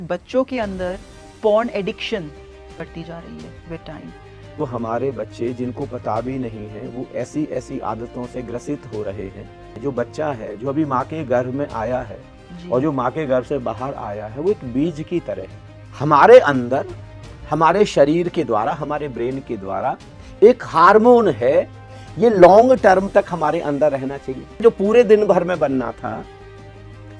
बच्चों के अंदर पॉर्न एडिक्शन बढ़ती जा रही है विद टाइम। तो हमारे बच्चे जिनको पता भी नहीं है वो ऐसी ऐसी आदतों से ग्रसित हो रहे हैं। जो बच्चा है जो अभी माँ के गर्भ में आया है और जो माँ के गर्भ से बाहर आया है वो एक बीज की तरह है। हमारे अंदर हमारे शरीर के द्वारा हमारे ब्रेन के द्वारा एक हार्मोन है, ये लॉन्ग टर्म तक हमारे अंदर रहना चाहिए। जो पूरे दिन भर में बनना था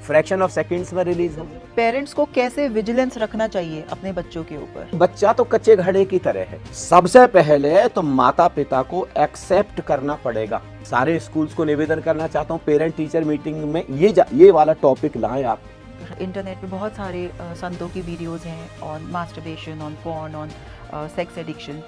फ्रैक्शन ऑफ सेकंड्स में रिलीज हो। पेरेंट्स को कैसे विजिलेंस रखना चाहिए अपने बच्चों के ऊपर? बच्चा तो कच्चे घड़े की तरह है। सबसे पहले तो माता पिता को एक्सेप्ट करना पड़ेगा। सारे स्कूल्स को निवेदन करना चाहता हूँ, पेरेंट टीचर मीटिंग में ये वाला टॉपिक लाएं आप। इंटरनेट पे बहुत सारे संतों की वीडियोस हैं on masturbation, on porn, on sex addiction.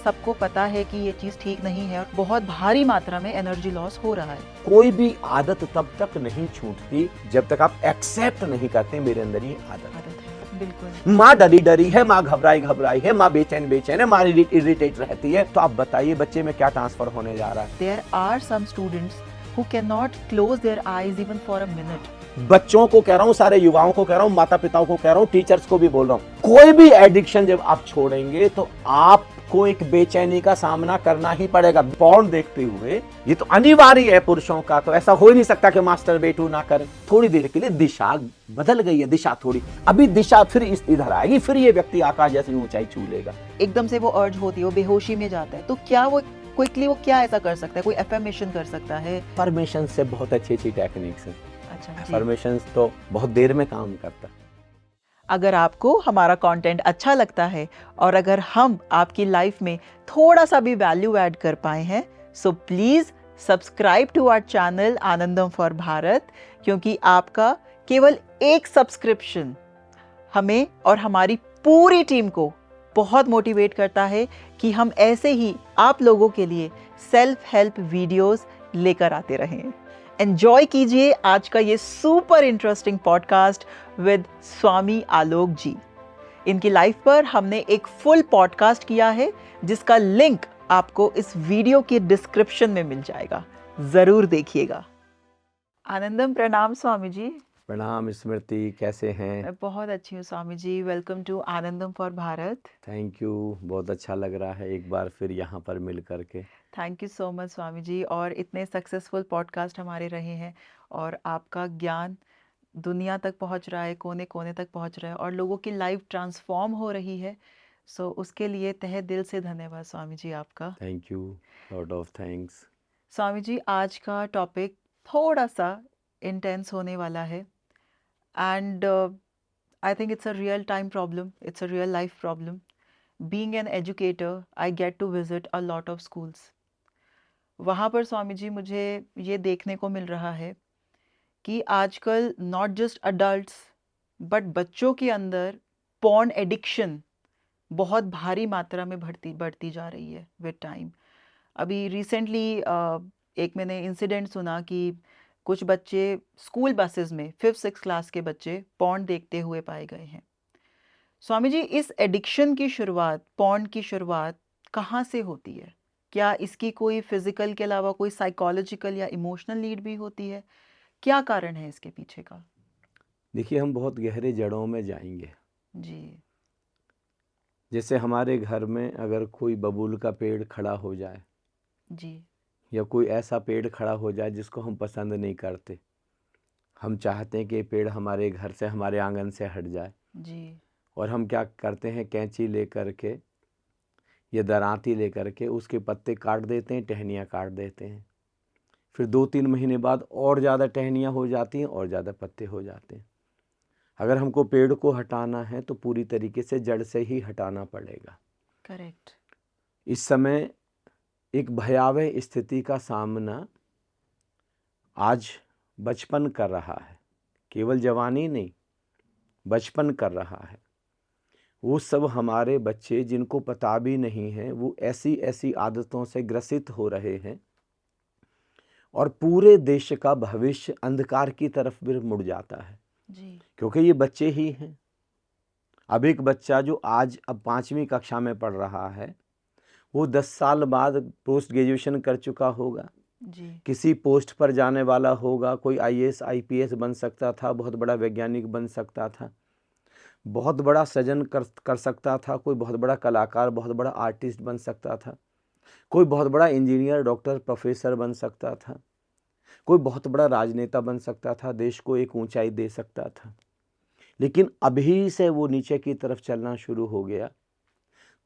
सबको पता है कि ये चीज़ ठीक नहीं है और बहुत भारी मात्रा में एनर्जी लॉस हो रहा है। कोई भी आदत तब तक नहीं छूटती जब तक आप एक्सेप्ट नहीं करते मेरे अंदर ये आदत है। बिल्कुल। माँ डरी डरी है, माँ घबराई है, माँ बेचैन है, माँ इरिटेट रहती है। तो आप बताइए बच्चे में क्या ट्रांसफर होने जा रहा है? There are some students who can not close their eyes even for a minute. बच्चों को कह रहा हूँ, सारे युवाओं को कह रहा हूँ, माता पिताओं को कह रहा हूँ, टीचर्स को भी बोल रहा हूँ, कोई भी एडिक्शन जब आप छोड़ेंगे तो आपको एक बेचैनी का सामना करना ही पड़ेगा। पॉर्न देखते हुए ये तो अनिवार्य है पुरुषों का, तो ऐसा हो ही नहीं सकता कि मास्टरबेट ना करें। थोड़ी देर के लिए दिशा बदल गई है, दिशा थोड़ी, अभी दिशा फिर इधर आएगी, फिर ये व्यक्ति आकाश जैसी ऊंचाई छू लेगा। एकदम से वो अर्ज होती है, वो बेहोशी में जाता है, तो क्या वो क्विकली वो क्या ऐसा कर सकता है? कोई एफर्मेशन कर सकता है? एफर्मेशन से बहुत अच्छी टेक्निक्स है। अच्छा, एफर्मेशंस तो बहुत देर में काम करता है। अगर आपको हमारा कंटेंट अच्छा लगता है और अगर हम आपकी लाइफ में थोड़ा सा भी वैल्यू ऐड कर पाए हैं, so please subscribe to our channel Anandam for Bharat, क्योंकि आपका केवल एक सब्सक्रिप्शन हमें और हमारी पूरी टीम को बहुत मोटिवेट करता है कि हम ऐसे ही आप लोगों के लिए सेल्फ हेल्प वीडियोस लेकर आते रहें। एंजॉय कीजिए आज का ये सुपर इंटरेस्टिंग पॉडकास्ट विद स्वामी आलोक जी। इनकी लाइफ पर हमने एक फुल पॉडकास्ट किया है जिसका लिंक आपको इस वीडियो के डिस्क्रिप्शन में मिल जाएगा, जरूर देखिएगा। आनंदम, प्रणाम स्वामी जी। प्रणाम स्मृति, कैसे हैं? मैं बहुत अच्छी हूँ Swami ji. Welcome to Anandam for Bharat. Thank you, बहुत अच्छा लग रहा है एक बार फिर यहाँ पर मिल करके। Thank you so much Swami जी। और इतने सक्सेसफुल पॉडकास्ट हमारे रहे हैं और आपका ज्ञान दुनिया तक पहुंच रहा है, कोने कोने तक पहुंच रहा है और लोगों की लाइफ ट्रांसफॉर्म हो रही है। सो उसके लिए तहे दिल से धन्यवाद स्वामी जी आपका। Thank you, lot of thanks. Swami ji, आज का टॉपिक थोड़ा सा इंटेंस होने वाला है and I think it's a real time problem, it's a real life problem. Being an educator, I get to visit a lot of schools. वहाँ पर स्वामी जी मुझे ये देखने को मिल रहा है कि आजकल नॉट जस्ट अडल्ट्स बट बच्चों के अंदर पॉर्न एडिक्शन बहुत भारी मात्रा में बढ़ती जा रही है विद टाइम। अभी रिसेंटली एक मैंने इंसिडेंट सुना कि कुछ बच्चे स्कूल बसेस में 5th-6th क्लास के बच्चे पॉर्न देखते हुए पाए गए हैं। स्वामी जी, इस एडिक्शन की शुरुआत, पॉर्न की शुरुआत कहाँ से होती है? क्या इसकी कोई फिजिकल के अलावा कोई साइकोलॉजिकल या इमोशनल नीड भी होती है? क्या कारण है इसके पीछे का? देखिए, हम बहुत गहरे जड़ों में जाएंगे। जी। जैसे हमारे घर में अगर कोई बबूल का पेड़ खड़ा हो जाए जी। या कोई ऐसा पेड़ खड़ा हो जाए जिसको हम पसंद नहीं करते, हम चाहते हैं कि ये पेड़ हमारे घर से, हमारे आंगन से हट जाए, जी। और हम क्या करते हैं, कैंची लेकर के या दरांती लेकर के उसके पत्ते काट देते हैं, टहनियाँ काट देते हैं। फिर 2-3 महीने बाद और ज़्यादा टहनियाँ हो जाती हैं और ज़्यादा पत्ते हो जाते हैं। अगर हमको पेड़ को हटाना है तो पूरी तरीके से जड़ से ही हटाना पड़ेगा। करेक्ट। इस समय एक भयावह स्थिति का सामना आज बचपन कर रहा है, केवल जवानी नहीं, बचपन कर रहा है। वो सब हमारे बच्चे जिनको पता भी नहीं है, वो ऐसी ऐसी आदतों से ग्रसित हो रहे हैं और पूरे देश का भविष्य अंधकार की तरफ भी मुड़ जाता है। जी। क्योंकि ये बच्चे ही हैं। अब एक बच्चा जो आज अब 5वीं कक्षा में पढ़ रहा है, वो 10 साल बाद पोस्ट ग्रेजुएशन कर चुका होगा, जी। किसी पोस्ट पर जाने वाला होगा, कोई IAS IPS बन सकता था, बहुत बड़ा वैज्ञानिक बन सकता था। बहुत बड़ा सृजन कर सकता था, कोई बहुत बड़ा कलाकार, बहुत बड़ा आर्टिस्ट बन सकता था, कोई बहुत बड़ा इंजीनियर, डॉक्टर, प्रोफेसर बन सकता था, कोई बहुत बड़ा राजनेता बन सकता था, देश को एक ऊंचाई दे सकता था। लेकिन अभी से वो नीचे की तरफ चलना शुरू हो गया।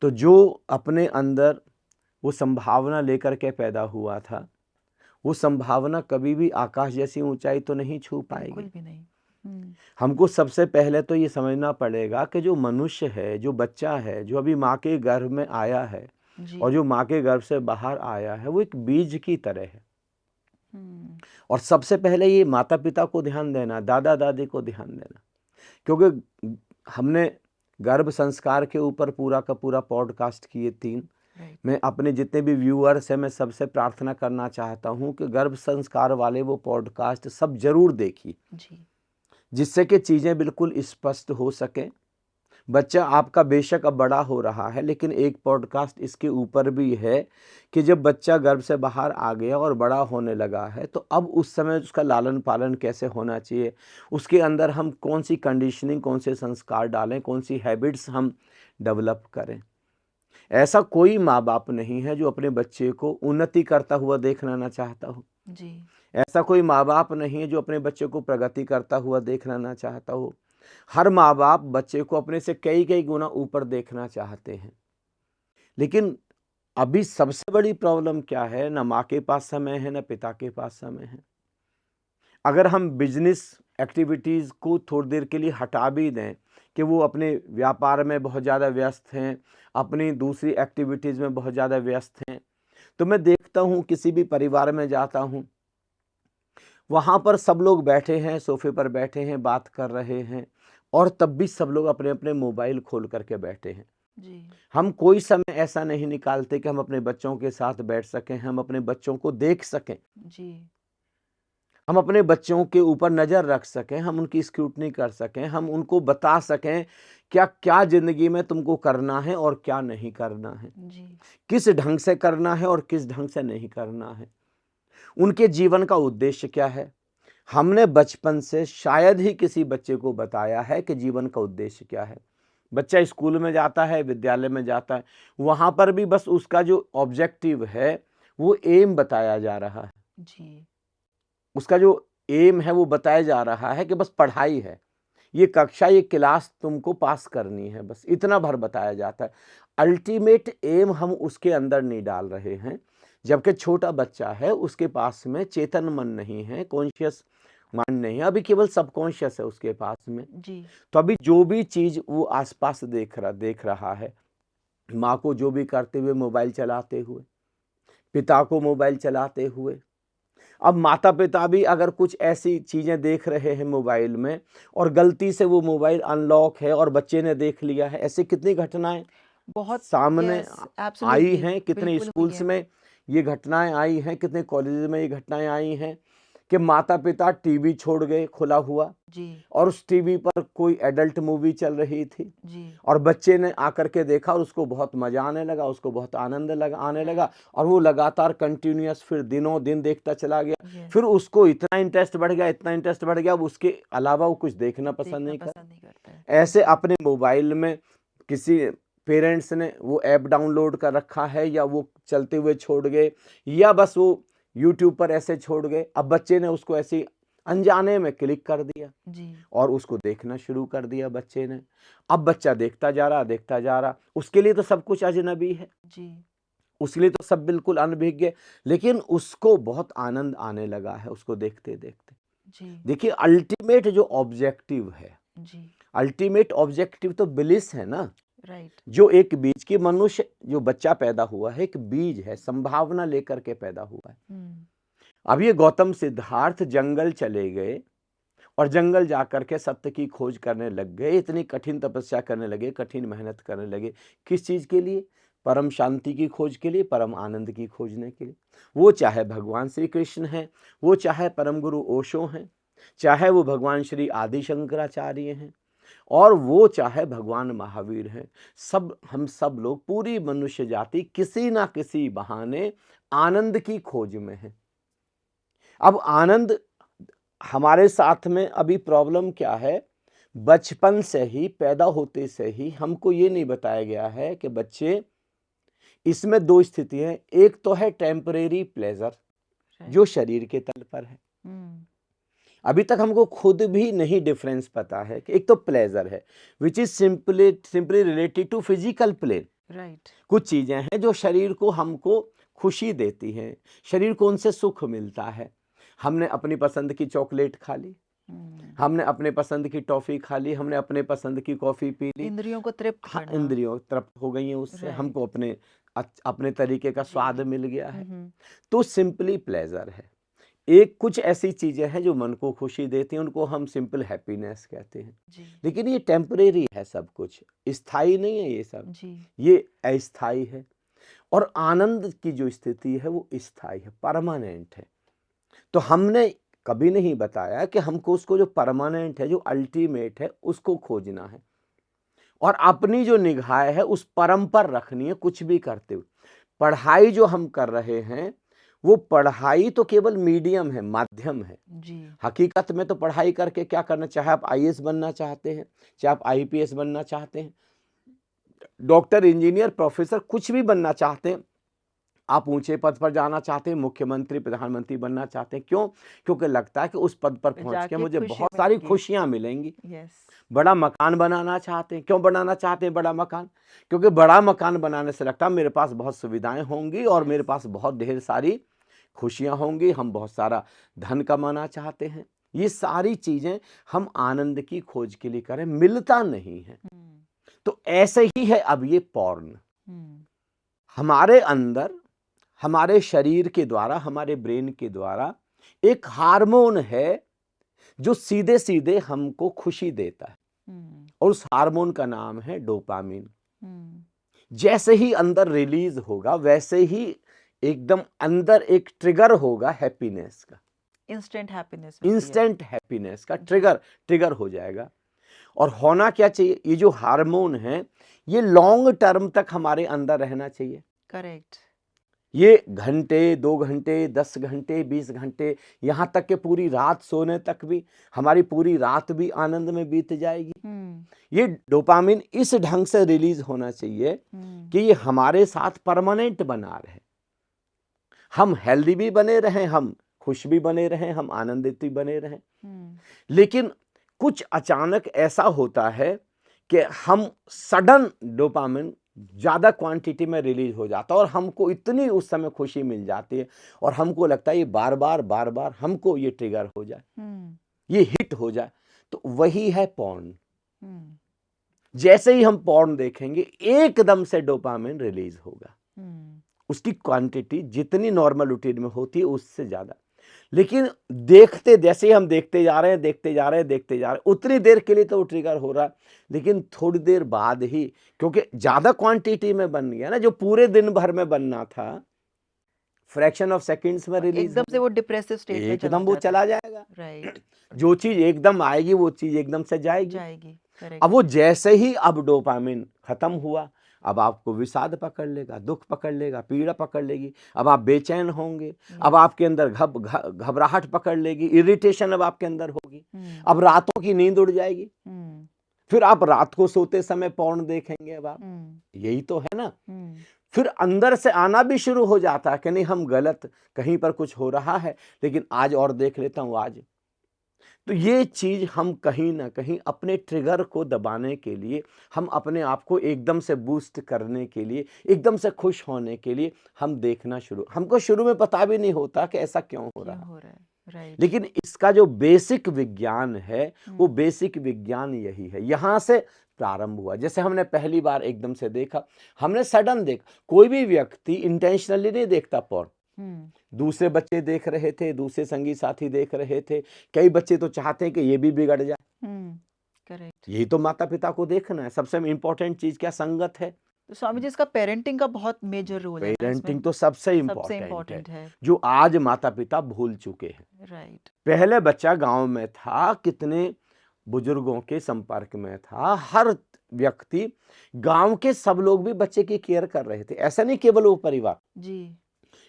तो जो अपने अंदर वो संभावना लेकर के पैदा हुआ था, वो संभावना कभी भी आकाश जैसी ऊंचाई तो नहीं छू बिल्कुल पाएगी। भी नहीं। हमको सबसे पहले तो ये समझना पड़ेगा कि जो मनुष्य है, जो बच्चा है, जो अभी माँ के गर्भ में आया है जी। और जो माँ के गर्भ से बाहर आया है, वो एक बीज की तरह है। और सबसे पहले ये माता पिता को ध्यान देना, दादा दादी को ध्यान देना, क्योंकि हमने गर्भ संस्कार के ऊपर पूरा का पूरा पॉडकास्ट किए 3। राइट। मैं अपने जितने भी व्यूअर्स हैं, मैं सबसे प्रार्थना करना चाहता हूँ कि गर्भ संस्कार वाले वो पॉडकास्ट सब जरूर देखिए, जी। जिससे कि चीज़ें बिल्कुल स्पष्ट हो सकें। बच्चा आपका बेशक अब बड़ा हो रहा है, लेकिन एक पॉडकास्ट इसके ऊपर भी है कि जब बच्चा गर्भ से बाहर आ गया और बड़ा होने लगा है, तो अब उस समय उसका लालन पालन कैसे होना चाहिए, उसके अंदर हम कौन सी कंडीशनिंग, कौन से संस्कार डालें, कौन सी हैबिट्स हम डेवलप करें। ऐसा कोई माँ बाप नहीं है जो अपने बच्चे को उन्नति करता हुआ देखना ना चाहता हो। जी। ऐसा कोई माँ बाप नहीं है जो अपने बच्चे को प्रगति करता हुआ देखना ना चाहता हो। हर माँ बाप बच्चे को अपने से कई कई गुना ऊपर देखना चाहते हैं। लेकिन अभी सबसे बड़ी प्रॉब्लम क्या है, ना माँ के पास समय है, ना पिता के पास समय है। अगर हम बिजनेस एक्टिविटीज़ को थोड़ी देर के लिए हटा भी दें कि वो अपने व्यापार में बहुत ज़्यादा व्यस्त हैं, अपनी दूसरी एक्टिविटीज़ में बहुत ज़्यादा व्यस्त हैं, तो मैं देखता हूँ किसी भी परिवार में जाता हूँ, वहाँ पर सब लोग बैठे हैं, सोफे पर बैठे हैं, बात कर रहे हैं, और तब भी सब लोग अपने अपने मोबाइल खोल करके बैठे हैं। जी। हम कोई समय ऐसा नहीं निकालते कि हम अपने बच्चों के साथ बैठ सकें, हम अपने बच्चों को देख सकें, जी। हम अपने बच्चों के ऊपर नज़र रख सकें, हम उनकी स्क्रूटनी कर सकें, हम उनको बता सकें क्या क्या ज़िंदगी में तुमको करना है और क्या नहीं करना है, जी। किस ढंग से करना है और किस ढंग से नहीं करना है, उनके जीवन का उद्देश्य क्या है। हमने बचपन से शायद ही किसी बच्चे को बताया है कि जीवन का उद्देश्य क्या है। बच्चा स्कूल में जाता है, विद्यालय में जाता है, वहाँ पर भी बस उसका जो ऑब्जेक्टिव है वो एम बताया जा रहा है। जी। उसका जो एम है वो बताया जा रहा है कि बस पढ़ाई है, ये कक्षा, ये क्लास तुमको पास करनी है, बस इतना भर बताया जाता है। अल्टीमेट एम हम उसके अंदर नहीं डाल रहे हैं। जबकि छोटा बच्चा है, उसके पास में चेतन मन नहीं है, कॉन्शियस माइंड नहीं है, अभी केवल सबकॉन्शियस है उसके पास में। जी। तो अभी जो भी चीज वो आसपास देख रहा है, माँ को जो भी करते हुए मोबाइल चलाते हुए, पिता को मोबाइल चलाते हुए, अब माता पिता भी अगर कुछ ऐसी चीजें देख रहे हैं मोबाइल में और गलती से वो मोबाइल अनलॉक है और बच्चे ने देख लिया है, ऐसी कितनी घटनाएं बहुत। सामने यस, आई एब्सोल्युटली। हैं, कितने बिल्कुल हुई स्कूल्स है। में ये घटनाएं आई हैं, कितने कॉलेज में ये घटनाएं आई हैं कि माता पिता टीवी छोड़ गए खुला हुआ, जी। और उस टीवी पर कोई एडल्ट मूवी चल रही थी, जी। और बच्चे ने आकर के देखा और उसको बहुत मजा आने लगा, उसको बहुत आनंद आने लगा, और वो लगातार कंटिन्यूअस फिर दिनों दिन देखता चला गया। यस। फिर उसको इतना इंटरेस्ट बढ़ गया, इतना इंटरेस्ट बढ़ गया, अब उसके अलावा वो कुछ देखना पसंद नहीं पसंद नहीं करता है। ऐसे अपने मोबाइल में किसी पेरेंट्स ने वो ऐप डाउनलोड कर रखा है, या वो चलते हुए छोड़ गए, या बस वो यूट्यूब पर ऐसे छोड़ गए, अब बच्चे ने उसको ऐसे अनजाने में क्लिक कर दिया जी। और उसको देखना शुरू कर दिया बच्चे ने। अब बच्चा देखता जा रहा, उसके लिए तो सब कुछ अजनबी है, जी। उसके लिए तो सब बिल्कुल अनभिज्ञ, लेकिन उसको बहुत आनंद आने लगा है उसको देखते देखते। जी। देखिए, अल्टीमेट जो ऑब्जेक्टिव है, जी। अल्टीमेट ऑब्जेक्टिव तो ब्लिस है ना। राइट। जो एक बीज की मनुष्य, जो बच्चा पैदा हुआ है, एक बीज है, संभावना लेकर के पैदा हुआ है। अब ये गौतम सिद्धार्थ जंगल चले गए और जंगल जाकर के सत्य की खोज करने लग गए, इतनी कठिन तपस्या करने लगे, कठिन मेहनत करने लगे, किस चीज के लिए? परम शांति की खोज के लिए, परम आनंद की खोजने के लिए। वो चाहे भगवान श्री कृष्ण हैं, वो चाहे परम गुरु ओशो हैं, चाहे वो भगवान श्री आदि शंकराचार्य हैं, और वो चाहे भगवान महावीर हैं, हम सब लोग, पूरी मनुष्य जाति किसी ना किसी बहाने आनंद की खोज में है। अब आनंद हमारे साथ में अभी प्रॉब्लम क्या है? बचपन से ही, पैदा होते से ही हमको ये नहीं बताया गया है कि बच्चे, इसमें दो स्थितियां हैं। एक तो है टेम्परेरी प्लेजर जो राइट। शरीर के तल पर है। हम्म। अभी तक हमको खुद भी नहीं डिफरेंस पता है कि एक तो प्लेजर है which is simply related to physical plane. Right. कुछ चीजें हैं जो शरीर को हमको खुशी देती हैं, शरीर को उनसे सुख मिलता है। हमने अपनी पसंद की चॉकलेट खा ली, हमने अपने पसंद की टॉफी खा ली, हमने अपने पसंद की कॉफी पी ली। इंद्रियों को तृप्त हाँ, करना। इंद्रियों तृप्त हो गई हैं उससे, राइट। हमको अपने तरीके का जी। स्वाद मिल गया है। हम्म। तो सिंपली प्लेजर है। एक कुछ ऐसी चीजें हैं जो मन को खुशी देती हैं, उनको हम सिंपल हैप्पीनेस कहते हैं। जी। लेकिन ये टेम्परेरी है, सब कुछ स्थायी नहीं है ये सब, जी। ये अस्थायी है। और आनंद की जो स्थिति है वो स्थायी है, परमानेंट है। तो हमने कभी नहीं बताया कि हमको उसको जो परमानेंट है, जो अल्टीमेट है, उसको खोजना है और अपनी जो निगाह है उस परम पर रखनी है। कुछ भी करते हुए पढ़ाई जो हम कर रहे हैं, वो पढ़ाई तो केवल मीडियम है, माध्यम है। जी। हकीकत में तो पढ़ाई करके क्या करना, चाहे आप आईएएस बनना चाहते हैं, चाहे आप आईपीएस बनना चाहते हैं, डॉक्टर, इंजीनियर, प्रोफेसर, कुछ भी बनना चाहते हैं, आप ऊंचे पद पर जाना चाहते हैं, मुख्यमंत्री, प्रधानमंत्री बनना चाहते हैं, क्यों? क्योंकि लगता है कि उस पद पर पहुंच के जाके मुझे खुशी बहुत सारी मिलेगी। खुशियां मिलेंगी। यस। बड़ा मकान बनाना चाहते हैं, क्यों बनाना चाहते हैं बड़ा मकान? क्योंकि बड़ा मकान बनाने से लगता है मेरे पास बहुत सुविधाएं होंगी और मेरे पास बहुत ढेर सारी खुशियां होंगी, हम बहुत सारा धन कमाना चाहते हैं। ये सारी चीजें हम आनंद की खोज के लिए करें, मिलता नहीं है। तो ऐसे ही है अब ये पॉर्न। हमारे अंदर, हमारे शरीर के द्वारा, हमारे ब्रेन के द्वारा एक हार्मोन है जो सीधे सीधे हमको खुशी देता है और उस हार्मोन का नाम है डोपामिन। जैसे ही अंदर रिलीज होगा वैसे ही एकदम अंदर एक ट्रिगर होगा हैप्पीनेस का, इंस्टेंट हैप्पीनेस। इंस्टेंट हैप्पीनेस का ट्रिगर हो जाएगा। और होना क्या चाहिए, ये जो हार्मोन है ये लॉन्ग टर्म तक हमारे अंदर रहना चाहिए। करेक्ट। ये घंटे, 2 घंटे, 10 घंटे, 20 घंटे, यहाँ तक कि पूरी रात सोने तक भी, हमारी पूरी रात भी आनंद में बीत जाएगी। ये डोपामिन इस ढंग से रिलीज होना चाहिए कि ये हमारे साथ परमानेंट बना रहे, हम हेल्दी भी बने रहें, हम खुश भी बने रहें, हम आनंदित भी बने रहें। लेकिन कुछ अचानक ऐसा होता है कि हम सडन डोपामिन ज्यादा क्वांटिटी में रिलीज हो जाता है और हमको इतनी उस समय खुशी मिल जाती है और हमको लगता है ये बार बार हमको ये ट्रिगर हो जाए, ये हिट हो जाए। तो वही है पॉर्न। जैसे ही हम पॉर्न देखेंगे एकदम से डोपामिन रिलीज होगा, उसकी क्वांटिटी जितनी नॉर्मल रूटीन में होती है उससे ज्यादा। लेकिन जैसे ही हम देखते जा रहे हैं, उतनी देर के लिए तो वो ट्रिगर हो रहा है, लेकिन थोड़ी देर बाद ही, क्योंकि ज्यादा क्वांटिटी में बन गया ना, जो पूरे दिन भर में बनना था, फ्रैक्शन ऑफ सेकंड्स में रिलीज एकदम से वो डिप्रेसिव स्टेट में एकदम वो चला जाएगा। राइट। जो चीज एकदम आएगी वो चीज एकदम से जाएगी। करेक्ट। अब वो जैसे ही अब डोपामिन खत्म हुआ, अब आपको विषाद पकड़ लेगा, दुख पकड़ लेगा, पीड़ा पकड़ लेगी, अब आप बेचैन होंगे, अब आपके अंदर घबराहट पकड़ लेगी, इरिटेशन अब आपके अंदर होगी, अब रातों की नींद उड़ जाएगी, फिर आप रात को सोते समय पॉर्न देखेंगे। अब आप, यही तो है ना। फिर अंदर से आना भी शुरू हो जाता है कि नहीं, हम गलत, कहीं पर कुछ हो रहा है, लेकिन आज और देख लेता हूं आज। तो ये चीज हम कहीं ना कहीं अपने ट्रिगर को दबाने के लिए, हम अपने आप को एकदम से बूस्ट करने के लिए, एकदम से खुश होने के लिए हम देखना हमको शुरू में पता भी नहीं होता कि ऐसा क्यों हो रहा है। राइट। लेकिन इसका जो बेसिक विज्ञान है, वो बेसिक विज्ञान यही है, यहां से प्रारंभ हुआ। जैसे हमने पहली बार एकदम से देखा, हमने सडन कोई भी व्यक्ति इंटेंशनली नहीं देखता पॉर्न। दूसरे बच्चे देख रहे थे, दूसरे संगी साथी देख रहे थे, कई बच्चे तो चाहते हैं कि ये भी बिगड़ जाए। करेक्ट। यही तो माता पिता को देखना है। सबसे इम्पोर्टेंट चीज क्या, संगत है। तो स्वामी जी, इसका पेरेंटिंग का बहुत मेजर रोल है। पेरेंटिंग तो सबसे इम्पोर्टेंट है, जो आज माता पिता भूल चुके हैं। राइट। पहले बच्चा गांव में था, कितने बुजुर्गों के संपर्क में था, हर व्यक्ति, गांव के सब लोग भी बच्चे की केयर कर रहे थे, ऐसा नहीं केवल वो परिवार जी।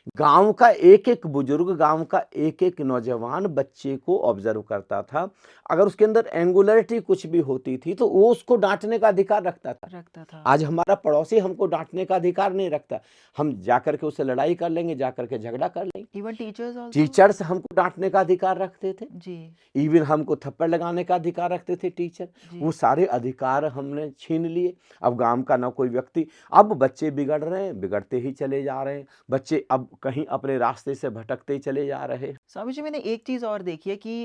गांव का एक एक बुजुर्ग, गांव का एक एक नौजवान बच्चे को ऑब्जर्व करता था। अगर उसके अंदर एंगुलरिटी कुछ भी होती थी तो वो उसको डांटने का अधिकार रखता था। रखता था। आज हमारा पड़ोसी हमको डांटने का अधिकार नहीं रखता। हम जाकर के उससे लड़ाई कर लेंगे, जाकर के झगड़ा कर लेंगे। Even teachers also. टीचर्स हमको डांटने का अधिकार रखते थे, जी इवन हमको थप्पड़ लगाने का अधिकार रखते थे टीचर। वो जी सारे अधिकार हमने छीन लिए। अब गांव का ना कोई व्यक्ति, अब बच्चे बिगड़ रहे हैं, बिगड़ते ही चले जा रहे हैं। बच्चे अब कहीं अपने रास्ते से भटकते ही चले जा रहे हैं। स्वामी जी, मैंने एक चीज़ और देखी है कि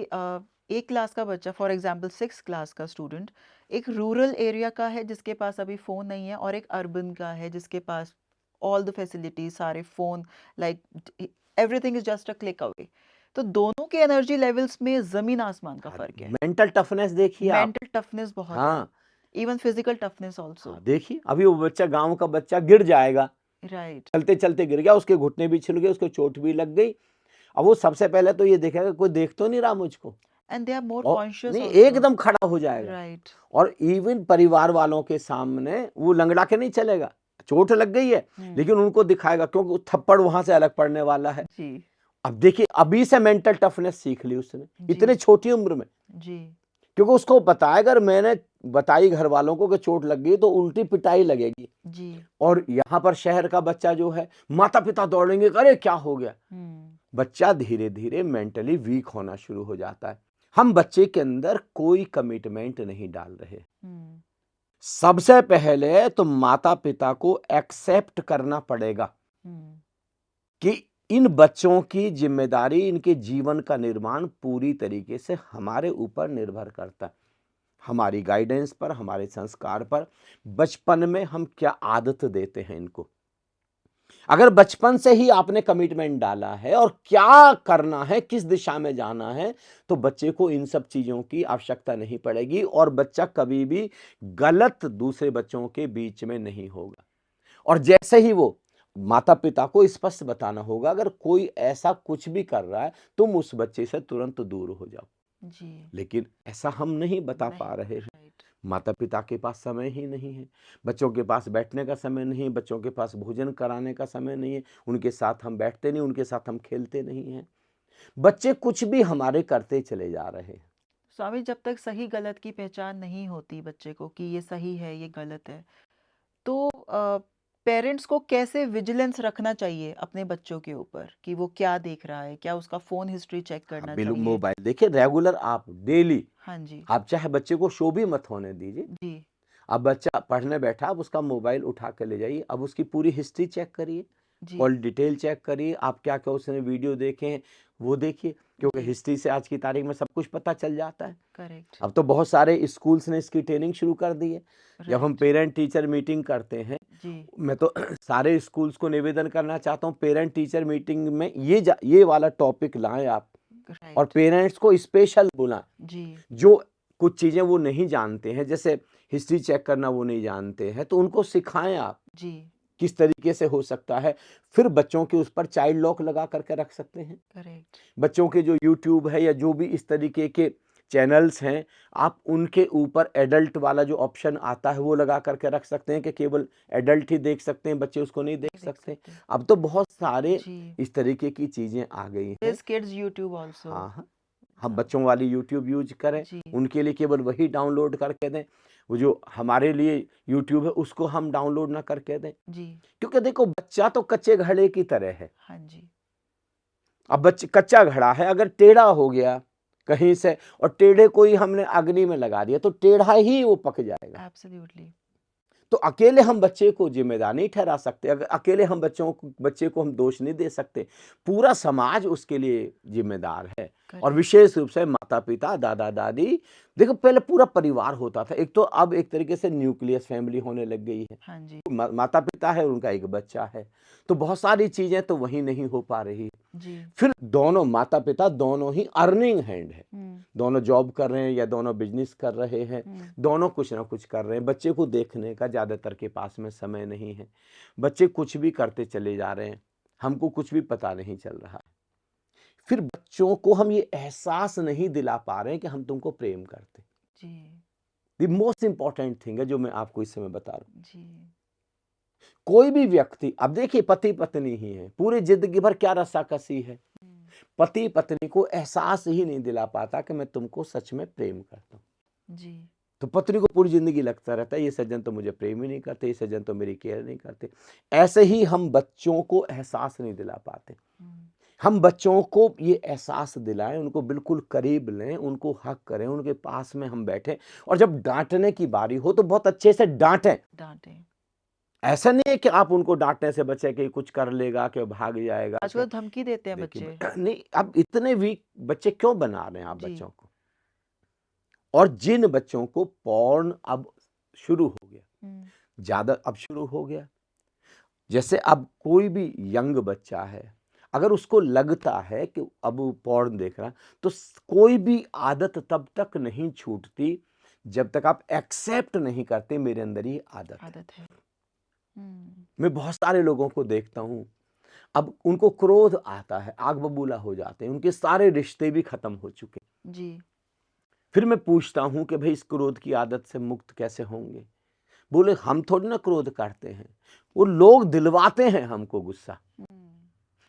एक क्लास का बच्चा, फॉर एग्जांपल 6 क्लास का स्टूडेंट, एक रूरल एरिया का है जिसके पास अभी फ़ोन नहीं है, और एक अर्बन का है जिसके पास ऑल द फैसिलिटीज, सारे phone, like everything is just a click away. तो दोनों के एनर्जी लेवल्स में ज़मीन आसमान का फ़र्क है। मेंटल टफनेस देखिए आप। मेंटल टफनेस बहुत है, हाँ इवन फिजिकल टफनेस ऑल्सो। हाँ, देखिए अभी वो बच्चा, गांव का बच्चा गिर जाएगा, राइट। चलते चलते गिर गया, उसके घुटने भी छिल गए, उसको चोट भी लग गई। अब वो सबसे पहले तो ये देखेगा कोई देख तो नहीं रहा मुझको, एंड दे आर मोर और कॉन्शियस नहीं ऑल्सो। एकदम खड़ा हो जाएगा। राइट। और इवन परिवार वालों के सामने वो लंगड़ा के नहीं चलेगा। चोट लग गई है लेकिन उनको दिखाएगा, क्योंकि थप्पड़ वहां से अलग पड़ने वाला है। जी अब देखिए अभी से मेंटल टफनेस सीख ली उसने, जी इतने छोटी उम्र में। जी क्योंकि उसको पता है अगर मैंने बताई घर वालों को कि चोट लग गई तो उल्टी पिटाई लगेगी। जी। और यहाँ पर शहर का बच्चा जो है, माता पिता दौड़ेंगे, अरे क्या हो गया। बच्चा धीरे धीरे मेंटली वीक होना शुरू हो जाता है। हम बच्चे के अंदर कोई कमिटमेंट नहीं डाल रहे। सबसे पहले तो माता पिता को एक्सेप्ट करना पड़ेगा कि इन बच्चों की जिम्मेदारी, इनके जीवन का निर्माण पूरी तरीके से हमारे ऊपर निर्भर करता है, हमारी गाइडेंस पर, हमारे संस्कार पर। बचपन में हम क्या आदत देते हैं इनको। अगर बचपन से ही आपने कमिटमेंट डाला है और क्या करना है, किस दिशा में जाना है, तो बच्चे को इन सब चीजों की आवश्यकता नहीं पड़ेगी और बच्चा कभी भी गलत दूसरे बच्चों के बीच में नहीं होगा। और जैसे ही वो, माता पिता को स्पष्ट बताना होगा अगर कोई ऐसा कुछ भी कर रहा है तुम उस बच्चे से तुरंत दूर हो जाओ। जी। लेकिन ऐसा हम नहीं बता नहीं, पा रहे हैं। राइट। माता पिता के पास समय ही नहीं है, बच्चों के पास बैठने का समय नहीं है, बच्चों के पास भोजन कराने का समय नहीं है, उनके साथ हम बैठते नहीं, उनके साथ हम खेलते नहीं हैं। बच्चे कुछ भी हमारे करते चले जा रहे हैं। स्वामी, जब तक सही गलत की पहचान नहीं होती बच्चे को कि ये सही है ये गलत है, तो पेरेंट्स को कैसे विजिलेंस रखना चाहिए अपने बच्चों के ऊपर कि वो क्या देख रहा है, क्या उसका फोन हिस्ट्री चेक हाँ, करना बिल्कुल। चाहिए? मोबाइल देखिए रेगुलर, आप डेली, हाँ जी आप चाहे बच्चे को शो भी मत होने दीजिए। जी अब बच्चा पढ़ने बैठा, अब उसका मोबाइल उठा कर ले जाइए, अब उसकी पूरी हिस्ट्री चेक करिए, जी कॉल डिटेल चेक करिए, आप क्या क्या उसने वीडियो देखे हैं वो देखिए, क्योंकि जी। हिस्ट्री से आज की तारीख में सब कुछ पता चल जाता है। करेक्ट। अब तो बहुत सारे स्कूल्स ने इसकी ट्रेनिंग शुरू कर दी है। जब हम राइट। पेरेंट टीचर मीटिंग करते हैं, जी। मैं तो सारे स्कूल्स को निवेदन करना चाहता हूँ, पेरेंट टीचर मीटिंग में ये वाला टॉपिक लाएं आप, और राइट। पेरेंट्स को स्पेशल बुलाएं। जी जो कुछ चीज़ें वो नहीं जानते हैं, जैसे हिस्ट्री चेक करना वो नहीं जानते हैं, तो उनको सिखाएं आप जी। किस तरीके से हो सकता है। फिर बच्चों के उस पर चाइल्ड लॉक लगा करके रख सकते हैं। करेक्ट। बच्चों के जो यूट्यूब है या जो भी इस तरीके के चैनल्स हैं, आप उनके ऊपर एडल्ट वाला जो ऑप्शन आता है वो लगा करके रख सकते हैं कि केवल एडल्ट ही देख सकते हैं, बच्चे उसको नहीं देख सकते। अब तो बहुत सारे जी। इस तरीके की चीज़ें आ गई हैं। This kids YouTube also. हाँ हाँ, हम बच्चों वाली यूट्यूब यूज करें, जी उनके लिए केवल वही डाउनलोड करके दें। वो जो हमारे लिए यूट्यूब है उसको हम डाउनलोड ना करके दें, जी। क्योंकि देखो बच्चा तो कच्चे घड़े की तरह है। हाँ जी अब बच्चे, कच्चा घड़ा है, अगर टेढ़ा हो गया कहीं से और टेढ़े को ही हमने अग्नि में लगा दिया तो टेढ़ा ही वो पक जाएगा। एब्सोल्युटली। तो अकेले हम बच्चे को जिम्मेदार नहीं ठहरा सकते, अगर अकेले हम बच्चे को हम दोष नहीं दे सकते, पूरा समाज उसके लिए जिम्मेदार है। और करेक्ट। विशेष रूप से माता पिता, दादा दादी। देखो पहले पूरा परिवार होता था, एक तो अब एक तरीके से न्यूक्लियस फैमिली होने लग गई है। हाँ जी माता पिता है, उनका एक बच्चा है, तो बहुत सारी चीजें तो वही नहीं हो पा रही। जी। फिर दोनों माता पिता दोनों ही अर्निंग हैंड है, हम्म दोनों जॉब कर रहे हैं या दोनों बिजनेस कर रहे हैं, दोनों कुछ ना कुछ कर रहे हैं। बच्चे को देखने का ज़्यादातर के पास में समय नहीं है, बच्चे कुछ भी करते चले जा रहे हैं, हमको कुछ भी पता नहीं चल रहा है। फिर बच्चों को हम ये एहसास नहीं दिला पा रहे हैं कि हम तुमको प्रेम करते। जी द मोस्ट इंपॉर्टेंट थिंग है जो मैं आपको इस समय बता रहा हूँ। जी कोई भी व्यक्ति, अब देखिए पति पत्नी ही है, पूरी जिंदगी भर क्या रस्साकसी है, पति पत्नी को एहसास ही नहीं दिला पाता कि मैं तुमको सच में प्रेम करता हूँ। जी। तो पत्नी को पूरी जिंदगी लगता रहता है ये सज्जन तो मुझे प्रेम ही नहीं करते, ये सज्जन तो मेरी केयर नहीं करते। ऐसे ही हम बच्चों को एहसास नहीं दिला पाते। हम बच्चों को ये एहसास दिलाएं, उनको बिल्कुल करीब लें, उनको हक करें, उनके पास में हम बैठें, और जब डांटने की बारी हो तो बहुत अच्छे से डांटें। ऐसा नहीं है कि आप उनको डांटने से बच्चे कि कुछ कर लेगा, कि भाग जाएगा। आजकल धमकी देते हैं बच्चे। नहीं, अब इतने वीक बच्चे क्यों बना रहे हैं आप जी। बच्चों को? और जिन बच्चों को पॉर्न अब शुरू हो गया, ज्यादा अब शुरू हो गया, जैसे अब कोई भी यंग बच्चा है, अगर उसको लगता है कि अब वो पॉर्न देख रहा, तो कोई भी आदत तब तक नहीं छूटती जब तक आप एक्सेप्ट नहीं करते मेरे अंदर ये आदत है। मैं बहुत सारे लोगों को देखता हूं, अब उनको क्रोध आता है, आग बबूला हो जाते हैं, उनके सारे रिश्ते भी खत्म हो चुके जी। फिर मैं पूछता हूं कि भाई इस क्रोध की आदत से मुक्त कैसे होंगे? बोले हम थोड़ी ना क्रोध करते हैं, वो लोग दिलवाते हैं हमको गुस्सा।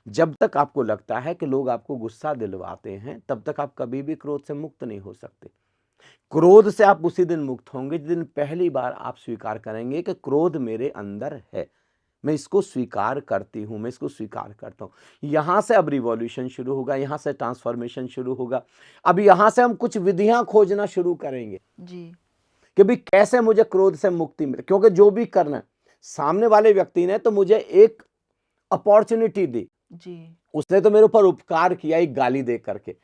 जब तक आपको लगता है कि लोग आपको गुस्सा दिलवाते हैं, तब तक आप कभी भी क्रोध से मुक्त नहीं हो सकते। क्रोध से आप उसी दिन मुक्त होंगे जिस दिन पहली बार आप स्वीकार करेंगे कि क्रोध मेरे अंदर है, मैं इसको स्वीकार करती हूं, मैं इसको स्वीकार करता हूं। यहां से अब रिवॉल्यूशन शुरू होगा, यहां से ट्रांसफॉर्मेशन शुरू होगा। अब यहां से हम कुछ विधियां खोजना शुरू करेंगे जी, कि भाई कैसे मुझे क्रोध से मुक्ति मिले, क्योंकि जो भी करना है, सामने वाले व्यक्ति ने तो मुझे एक अपॉर्चुनिटी दी जी। उसने तो मेरे ऊपर उपकार किया एक गाली दे करके।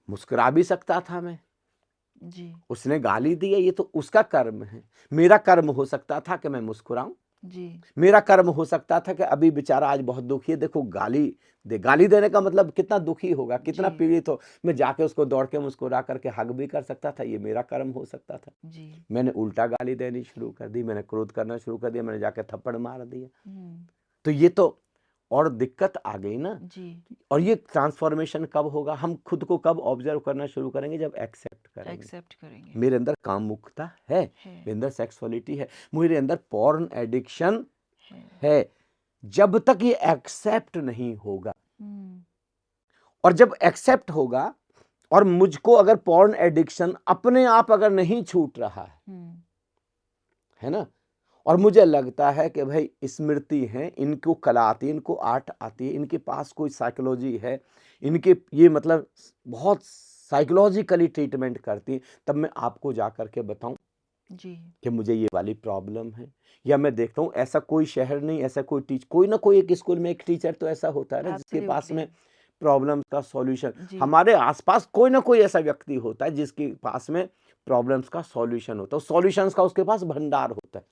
मुस्कुरा भी सकता था मैं, जी, उसने गाली दी है, ये तो उसका कर्म है। मेरा कर्म हो सकता था कि मैं मुस्कुराऊं, जी, मेरा कर्म हो सकता था कि अभी बेचारा आज बहुत दुखी है, देखो गाली दे। गाली देने का मतलब कितना दुखी होगा, कितना जी। पीड़ित हो, मैं जाके उसको दौड़ के मुस्कुरा करके हग भी कर सकता था, ये मेरा कर्म हो सकता था। जी। मैंने उल्टा गाली देनी शुरू कर दी, मैंने क्रोध करना शुरू कर दिया, मैंने जाके थप्पड़ मार दिया। तो ये तो और दिक्कत आ गई ना। जी। और ये ट्रांसफॉर्मेशन कब होगा, हम खुद को कब ऑब्जर्व करना शुरू करेंगे? जब एक्सेप्ट करेंगे मेरे अंदर कामुकता है, मेरे अंदर सेक्सुअलिटी है, मेरे अंदर पॉर्न एडिक्शन है। जब तक ये एक्सेप्ट नहीं होगा, और जब एक्सेप्ट होगा, और मुझको अगर पॉर्न एडिक्शन अपने आप अगर नहीं छूट रहा है ना, और मुझे लगता है कि भाई स्मृति है, इनको कला आती है, इनको आर्ट आती है, इनके पास कोई साइकोलॉजी है, इनके ये मतलब बहुत साइकोलॉजिकली ट्रीटमेंट करती है, तब मैं आपको जा करके बताऊं जी, कि मुझे ये वाली प्रॉब्लम है। या मैं देखता हूँ ऐसा कोई शहर नहीं, ऐसा कोई ना कोई एक स्कूल में एक टीचर तो ऐसा होता है ना जिसके पास में प्रॉब्लम का सॉल्यूशन। हमारे आसपास कोई ना कोई ऐसा व्यक्ति होता है जिसके पास में प्रॉब्लम्स का सॉल्यूशन होता है, सॉल्यूशंस का उसके पास भंडार होता है।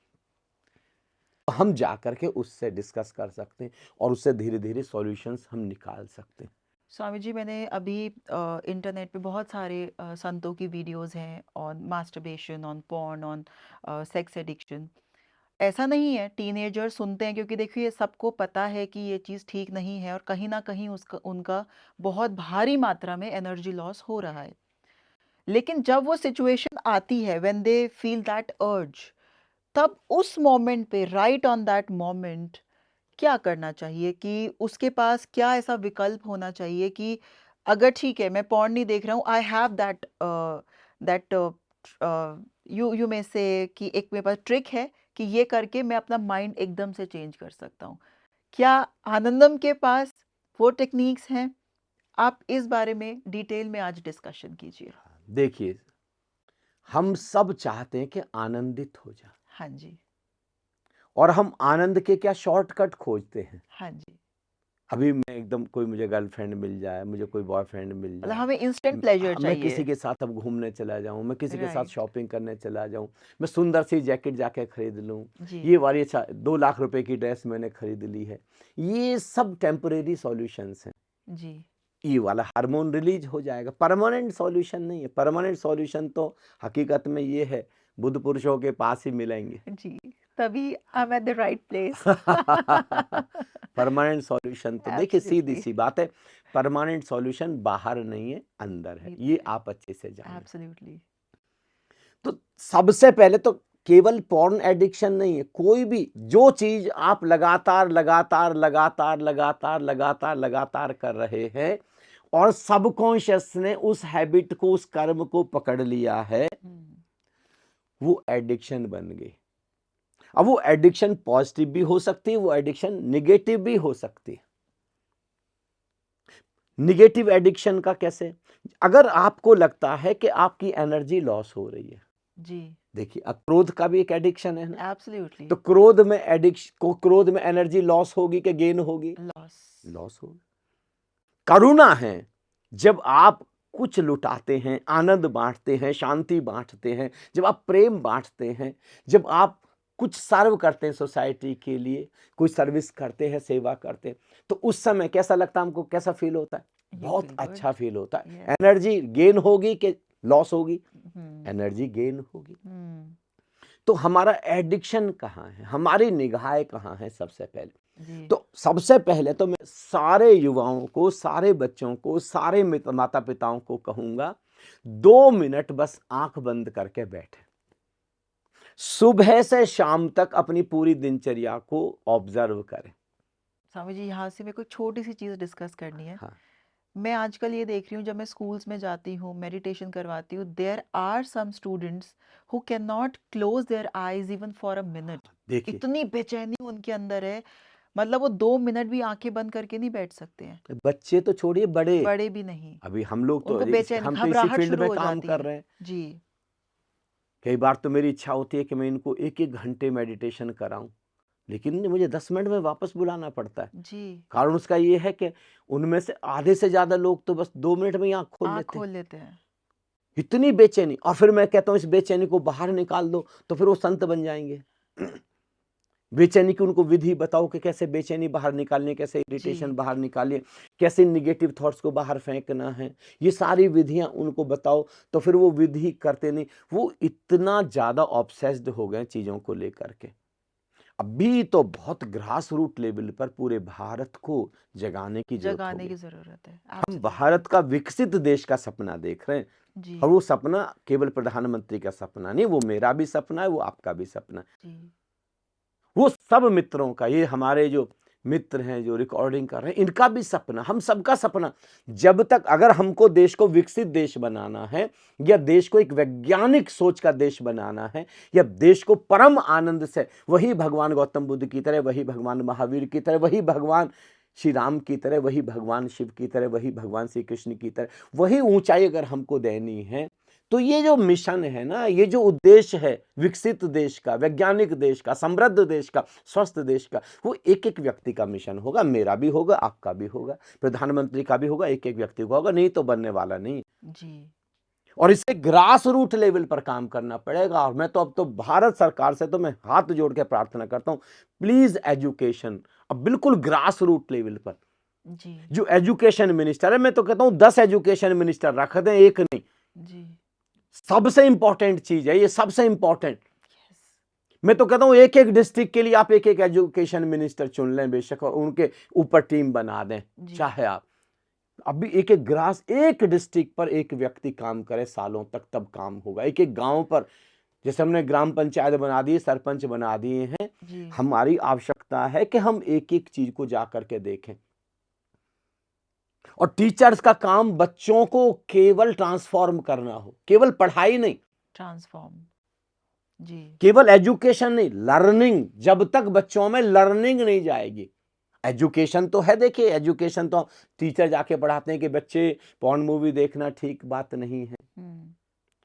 हम जा करके उससे डिस्कस कर सकते हैं और उससे धीरे धीरे सॉल्यूशंस हम निकाल सकते हैं। स्वामी जी, मैंने अभी इंटरनेट पे बहुत सारे संतों की वीडियोस हैं on masturbation, on porn, on sex addiction. ऐसा नहीं है, टीनेजर सुनते हैं क्योंकि देखिए सबको पता है कि ये चीज़ ठीक नहीं है और कहीं ना कहीं उसका उनका बहुत भारी मात्रा में एनर्जी लॉस हो रहा है। लेकिन जब वो सिचुएशन आती है व्हेन दे फील दैट अर्ज, तब उस मोमेंट पे, राइट ऑन दैट मोमेंट, क्या करना चाहिए? कि उसके पास क्या ऐसा विकल्प होना चाहिए कि अगर ठीक है मैं पॉर्न नहीं देख रहा हूँ, I have that that you may से कि एक मेरे पास ट्रिक है कि ये करके मैं अपना माइंड एकदम से चेंज कर सकता हूँ। क्या आनंदम के पास वो टेक्निक्स हैं? आप इस बारे में डिटेल में आज डिस्कशन कीजिए। देखिए, हम सब चाहते हैं कि आनंदित हो जाए, हाँ जी, और हम आनंद के क्या शॉर्टकट खोजते हैं। हाँ जी। अभी मैं एकदम कोई मुझे गर्लफ्रेंड मिल जाए, मुझे कोई बॉयफ्रेंड मिल मतलब जाए, हमें इंस्टेंट प्लेजर मैं चाहिए। किसी के साथ अब घूमने चला जाऊं, मैं किसी के साथ राइट। शॉपिंग करने चला जाऊं, मैं सुंदर सी जैकेट जाके खरीद लूं, जी, ये वाली 2 लाख रुपए की ड्रेस मैंने खरीद ली है। ये सब टेम्परेरी सॉल्यूशंस हैं। जी, ये वाला हार्मोन रिलीज हो जाएगा, परमानेंट सॉल्यूशन नहीं है। परमानेंट सॉल्यूशन तो हकीकत में ये है, बुद्ध पुरुषों के पास ही मिलेंगे। जी। तभी I am at the right place. Permanent solution तो देखिए सीधी एब्सोल्युटली, सी बात है, परमानेंट सॉल्यूशन बाहर नहीं है, अंदर है, ये आप अच्छे से जानें। एब्सोल्युटली। तो सबसे पहले तो केवल पॉर्न एडिक्शन नहीं है, कोई भी जो चीज आप लगातार लगातार लगातार लगातार लगातार लगातार कर रहे हैं और सबकॉन्शियस ने उस हैबिट को, उस कर्म को पकड़ लिया है, वो एडिक्शन बन गई। अब वो एडिक्शन पॉजिटिव भी हो सकती है, वो एडिक्शन निगेटिव भी हो सकती है। निगेटिव एडिक्शन का कैसे? अगर आपको लगता है कि आपकी एनर्जी लॉस हो रही है, जी, देखिए अब क्रोध का भी एक एडिक्शन है ना, एब्सोल्युटली तो क्रोध में एनर्जी लॉस होगी कि गेन होगी? लॉस होगी। करुणा है, जब आप कुछ लुटाते हैं, आनंद बांटते हैं, शांति बांटते हैं, जब आप प्रेम बांटते हैं, जब आप कुछ सर्व करते हैं सोसाइटी के लिए, कोई सर्विस करते हैं, सेवा करते हैं, तो उस समय कैसा लगता है हमको, कैसा फील होता है? You बहुत feel good. अच्छा फील होता है। Yes. एनर्जी गेन होगी कि लॉस होगी? हम्म, एनर्जी गेन होगी। तो हमारा एडिक्शन कहाँ है, हमारी निगाहें कहाँ है? सबसे पहले जी, तो सबसे पहले तो मैं सारे युवाओं को, सारे बच्चों को, सारे माता पिताओं को कहूंगा, 2 मिनट बस आंख बंद करके बैठे, सुबह से शाम तक अपनी पूरी दिनचर्या को ऑब्जर्व करें। स्वामी जी यहाँ से मेरे को छोटी सी चीज़ डिस्कस करनी है। हाँ, मैं आजकल ये देख रही हूँ, जब मैं स्कूल्स में जाती हूँ, मेडिटेशन करवाती हूँ, there are some students who can not close their eyes even for a minute. देखिए इतनी बेचैनी उनके अंदर है, मतलब वो 2 मिनट भी आंखें बंद करके नहीं बैठ सकते हैं, बच्चे तो छोड़िए, बड़े बड़े भी नहीं। अभी हम लोग तो उनको बेचैनी, हम तो इसी घबराहट फील्ड शुरू में हो काम जाती कर है। रहे हैं। जी, कई बार तो मेरी इच्छा होती है कि मैं इनको 1-1 घंटे मेडिटेशन कराऊं, लेकिन मुझे 10 मिनट में वापस बुलाना पड़ता है। जी, कारण उसका ये है कि उनमें से आधे से ज्यादा लोग तो बस 2 मिनट में ही आंख खोल आँख लेते हैं। खोल लेते हैं। इतनी बेचैनी, और फिर मैं कहता हूं इस बेचैनी को बाहर निकाल दो, तो फिर वो संत बन जाएंगे। बेचैनी की उनको विधि बताओ कि कैसे बेचैनी बाहर निकालनी है, कैसे इरिटेशन जी, बाहर निकालिए, कैसे निगेटिव थॉट्स को बाहर फेंकना है, ये सारी विधियां उनको बताओ, तो फिर वो विधि करते नहीं। वो इतना ज्यादा ऑब्सेस्ड हो गए चीजों को लेकर के। अभी तो बहुत ग्रास रूट लेवल पर पूरे भारत को जगाने की जरूरत जगाने होगी। की जरूरत है, हम एब्सोल्युटली। भारत का विकसित देश का सपना देख रहे हैं, जी, और वो सपना केवल प्रधानमंत्री का सपना नहीं, वो मेरा भी सपना है, वो आपका भी सपना है। जी, वो सब मित्रों का, ये हमारे जो मित्र हैं जो रिकॉर्डिंग कर रहे हैं, इनका भी सपना, हम सबका सपना। जब तक अगर हमको देश को विकसित देश बनाना है, या देश को एक वैज्ञानिक सोच का देश बनाना है, या देश को परम आनंद से, वही भगवान गौतम बुद्ध की तरह, वही भगवान महावीर की तरह, वही भगवान श्री राम की तरह, वही भगवान शिव की तरह, वही भगवान श्री कृष्ण की तरह, वही ऊंचाई अगर हमको देनी है, तो ये जो मिशन है ना, ये जो उद्देश्य है विकसित देश का, वैज्ञानिक देश का, समृद्ध देश का, स्वस्थ देश का, वो एक एक व्यक्ति का मिशन होगा। मेरा भी होगा, आपका भी होगा, प्रधानमंत्री का भी होगा, एक एक व्यक्ति का होगा, नहीं तो बनने वाला नहीं। जी, और इसे ग्रास रूट लेवल पर काम करना पड़ेगा। और मैं तो अब तो भारत सरकार से तो मैं हाथ जोड़ के प्रार्थना करता हूं, प्लीज एजुकेशन अब बिल्कुल ग्रास रूट लेवल पर। जी, जो एजुकेशन मिनिस्टर है, मैं तो कहता हूं 10 एजुकेशन मिनिस्टर रख दें, एक नहीं। जी, सबसे इंपॉर्टेंट चीज है ये, सबसे इंपॉर्टेंट। यस, मैं तो कहता हूं एक एक डिस्ट्रिक्ट के लिए आप एक एक एजुकेशन मिनिस्टर चुन लें बेशक, और उनके ऊपर टीम बना दें। जी, चाहे आप अभी एक डिस्ट्रिक्ट पर एक व्यक्ति काम करे सालों तक, तब काम होगा। एक एक गांव पर, जैसे हमने ग्राम पंचायत बना दी, सरपंच बना दिए हैं, जी, हमारी आवश्यकता है कि हम एक एक चीज को जा करके देखें। और टीचर्स का काम बच्चों को केवल ट्रांसफॉर्म करना हो, केवल पढ़ाई नहीं, ट्रांसफॉर्म, जी, केवल एजुकेशन नहीं, लर्निंग। जब तक बच्चों में लर्निंग नहीं जाएगी, एजुकेशन तो है, देखिए एजुकेशन तो टीचर जाके पढ़ाते हैं कि बच्चे पॉर्न मूवी देखना ठीक बात नहीं है,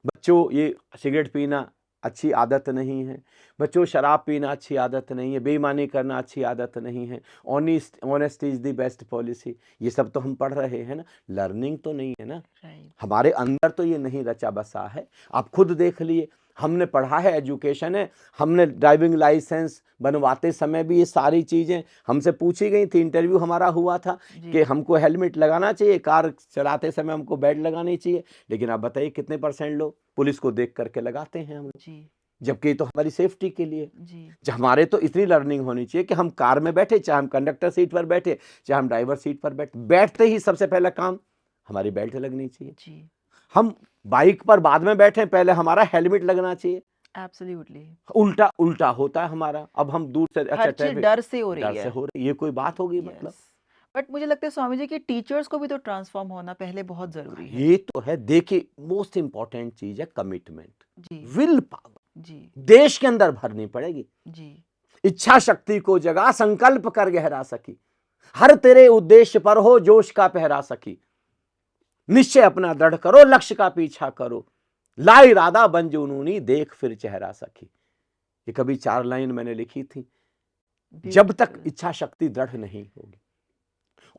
बच्चों ये सिगरेट पीना अच्छी आदत नहीं है, बच्चों शराब पीना अच्छी आदत नहीं है, बेईमानी करना अच्छी आदत नहीं है, honesty is the best policy, ये सब तो हम पढ़ रहे हैं ना। लर्निंग तो नहीं है ना, राइट, हमारे अंदर तो ये नहीं रचा बसा है। आप खुद देख लिए, हमने पढ़ा है, एजुकेशन है, हमने ड्राइविंग लाइसेंस बनवाते समय भी ये सारी चीज़ें हमसे पूछी गई थी, इंटरव्यू हमारा हुआ था जी, कि हमको हेलमेट लगाना चाहिए, कार चलाते समय हमको बेल्ट लगानी चाहिए, लेकिन आप बताइए कितने % लोग पुलिस को देख करके लगाते हैं हम, जी, जबकि ये तो हमारी सेफ्टी के लिए। जी, हमारे तो इतनी लर्निंग होनी चाहिए कि हम कार में बैठे, चाहे हम कंडक्टर सीट पर बैठे, चाहे हम ड्राइवर सीट पर बैठे, बैठते ही सबसे पहला काम हमारी बेल्ट लगनी चाहिए। जी, हम बाइक पर बाद में बैठे, पहले हमारा हेलमेट लगना चाहिए। एब्सोल्युटली। उल्टा उल्टा होता है हमारा। अब हम दूर से, अच्छा हर चीज ट्रैफिक डर से हो रही डर से है। हो रही, ये कोई बात होगी मतलब? यस, बट मुझे लगता है स्वामी जी कि टीचर्स को भी तो ट्रांसफॉर्म होना पहले बहुत जरूरी है। ये तो है। देखिए, मोस्ट इंपॉर्टेंट चीज है कमिटमेंट, जी विल पावर। जी देश के अंदर भरनी पड़ेगी। जी इच्छा शक्ति को जगा, संकल्प कर गहरा सकी, हर तेरे उद्देश्य पर हो जोश का पहरा सकी, निश्चय अपना दृढ़ करो, लक्ष्य का पीछा करो, ला इरादा बन जुनूनी, देख फिर चेहरा सखी। ये कभी 4 लाइन मैंने लिखी थी। जब तक ब्यूटीफुल। इच्छा शक्ति दृढ़ नहीं होगी,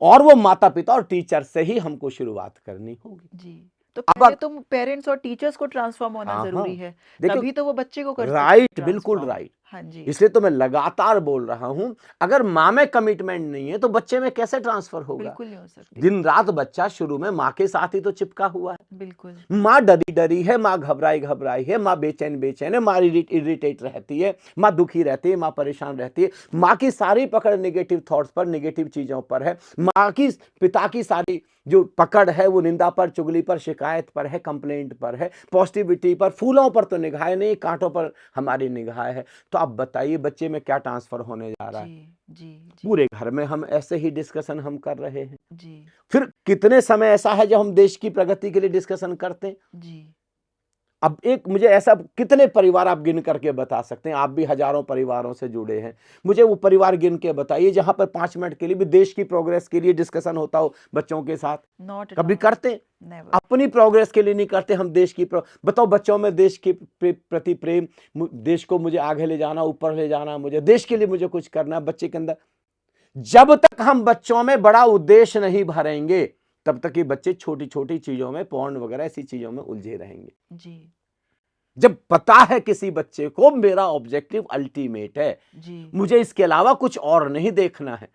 और वो माता पिता और टीचर से ही हमको शुरुआत करनी होगी। जी, तो अब पहले तुम पेरेंट्स और टीचर्स को ट्रांसफॉर्म होना हाँ हाँ, जरूरी है, देखो, तभी तो वो बच्चे को कर सकते हैं राइट, बिल्कुल ट्रांसफॉर्म। राइट। हाँ जी। इसलिए तो मैं लगातार बोल रहा हूं, अगर माँ में कमिटमेंट नहीं है तो बच्चे में कैसे ट्रांसफर होगा? बिल्कुल नहीं हो सकती। दिन रात बच्चा शुरू में माँ के साथ ही तो चिपका हुआ है। बिल्कुल। माँ डरी डरी है, माँ घबराई घबराई है, माँ बेचैन बेचैन है, माँ इरिटेट रहती है, माँ दुखी रहती है, माँ परेशान रहती है। माँ की सारी पकड़ नेगेटिव थॉट्स पर, नेगेटिव चीजों पर है। माँ की, पिता की सारी जो पकड़ है वो निंदा पर, चुगली पर, शिकायत पर है, कंप्लेंट पर है। पॉजिटिविटी पर, फूलों पर तो निगाह नहीं, कांटों पर हमारी निगाह है। तो आप बताइए बच्चे में क्या ट्रांसफर होने जा रहा है? जी जी जी पूरे घर में हम ऐसे ही डिस्कशन हम कर रहे हैं। जी फिर कितने समय ऐसा है जब हम देश की प्रगति के लिए डिस्कशन करते हैं? जी। अब एक मुझे ऐसा कितने परिवार आप गिन करके बता सकते हैं? आप भी हजारों परिवारों से जुड़े हैं, मुझे वो परिवार गिन के बताइए जहां पर 5 मिनट के लिए भी देश की प्रोग्रेस के लिए डिस्कशन होता हो बच्चों के साथ। नॉट एट कभी ऑल। करते? नेवर। अपनी प्रोग्रेस के लिए नहीं करते हम देश की बताओ बच्चों में देश के प्रति प्रेम, देश को मुझे आगे ले जाना, ऊपर ले जाना, मुझे देश के लिए मुझे कुछ करना है बच्चे के अंदर। जब तक हम बच्चों में बड़ा उद्देश्य नहीं भरेंगे तब तक ये बच्चे छोटी छोटी चीजों में, पॉर्न वगैरह ऐसी चीजों में उलझे रहेंगे। जी जब पता है किसी बच्चे को मेरा ऑब्जेक्टिव अल्टीमेट है, जी मुझे इसके अलावा कुछ और नहीं देखना है,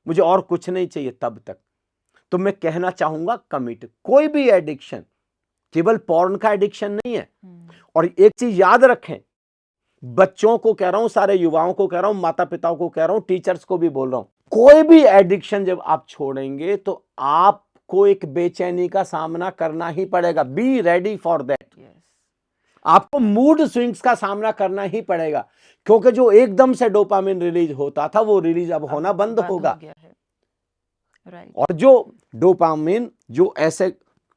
मुझे और कुछ नहीं चाहिए, तब तक तो मैं कहना चाहूंगा कमिट। कोई भी एडिक्शन केवल पॉर्न का एडिक्शन नहीं है। और एक चीज याद रखें, बच्चों को कह रहा हूं, सारे युवाओं को कह रहा हूं, माता पिताओं को कह रहा हूं, टीचर्स को भी बोल रहा हूं, कोई भी एडिक्शन जब आप छोड़ेंगे तो आपको एक बेचैनी का सामना करना ही पड़ेगा। Be ready for that. आपको मूड स्विंग्स का सामना करना ही पड़ेगा, क्योंकि जो एकदम से डोपामिन रिलीज होता था वो रिलीज अब होना बंद होगा। हो गया है। राइट। और जो डोपामिन जो ऐसे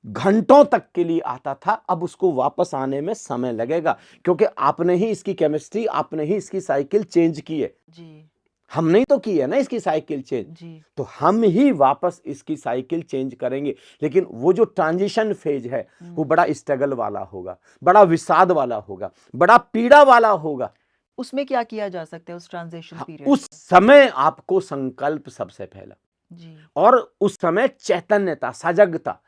घंटों तक के लिए आता था, अब उसको वापस आने में समय लगेगा, क्योंकि आपने ही इसकी केमिस्ट्री, आपने ही इसकी साइकिल चेंज की है। जी हमने ही तो की है ना इसकी साइकिल चेंज। जी तो हम ही वापस इसकी साइकिल चेंज करेंगे। लेकिन वो जो ट्रांजिशन फेज है वो बड़ा स्ट्रगल वाला होगा, बड़ा विषाद वाला होगा, बड़ा पीड़ा वाला होगा। उसमें क्या किया जा सकता है उस ट्रांजिशन पीरियड? उस समय आपको संकल्प सबसे पहला, जी और उस समय चैतन्यता, सजगता।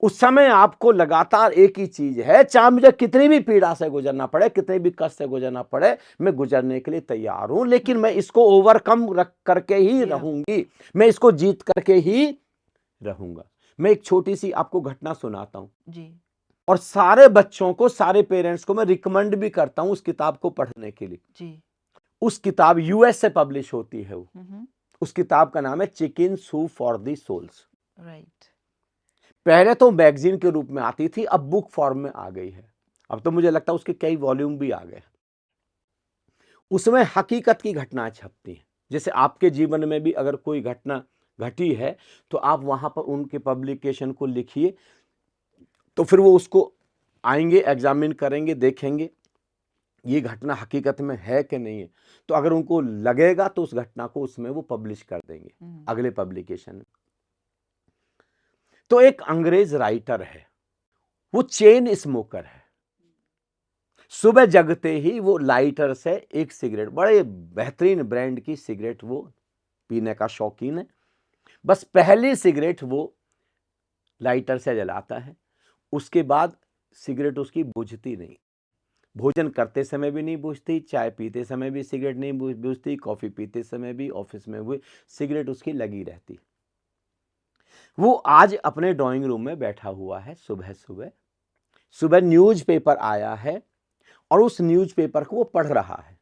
उस समय आपको लगातार एक ही चीज है, चाहे मुझे कितनी भी पीड़ा से गुजरना पड़े, कितने भी कष्ट से गुजरना पड़े, मैं गुजरने के लिए तैयार हूं, लेकिन मैं इसको ओवरकम करके ही रहूंगी, मैं इसको जीत करके ही रहूंगा। मैं एक छोटी सी आपको घटना सुनाता हूं जी और सारे बच्चों को, सारे पेरेंट्स को मैं रिकमेंड भी करता हूं उस किताब को पढ़ने के लिए। जी। उस किताब यूएस से पब्लिश होती है वो। उस किताब का नाम है chicken soup for the souls. Right. पहले तो मैगजीन के रूप में आती थी, अब बुक फॉर्म में आ गई है। अब तो मुझे लगता है उसके कई वॉल्यूम भी आ गए। उसमें हकीकत की घटनाएं छपती हैं। जैसे आपके जीवन में भी अगर कोई घटना घटी है तो आप वहां पर उनके पब्लिकेशन को लिखिए, तो फिर वो उसको आएंगे, एग्जामिन करेंगे, देखेंगे ये घटना हकीकत में है कि नहीं है। तो अगर उनको लगेगा तो उस घटना को उसमें वो पब्लिश कर देंगे अगले पब्लिकेशन में। तो एक अंग्रेज राइटर है, वो चेन स्मोकर है। सुबह जगते ही वो लाइटर से एक सिगरेट, बड़े बेहतरीन ब्रांड की सिगरेट वो पीने का शौकीन है। बस पहली सिगरेट वो लाइटर से जलाता है, उसके बाद सिगरेट उसकी बुझती नहीं। भोजन करते समय भी नहीं बुझती, चाय पीते समय भी सिगरेट नहीं बुझती, कॉफी पीते समय भी, ऑफिस में हुए सिगरेट उसकी लगी रहती। वो आज अपने ड्राइंग रूम में बैठा हुआ है। सुबह सुबह सुबह न्यूज़पेपर आया है और उस न्यूज़पेपर को वो पढ़ रहा है।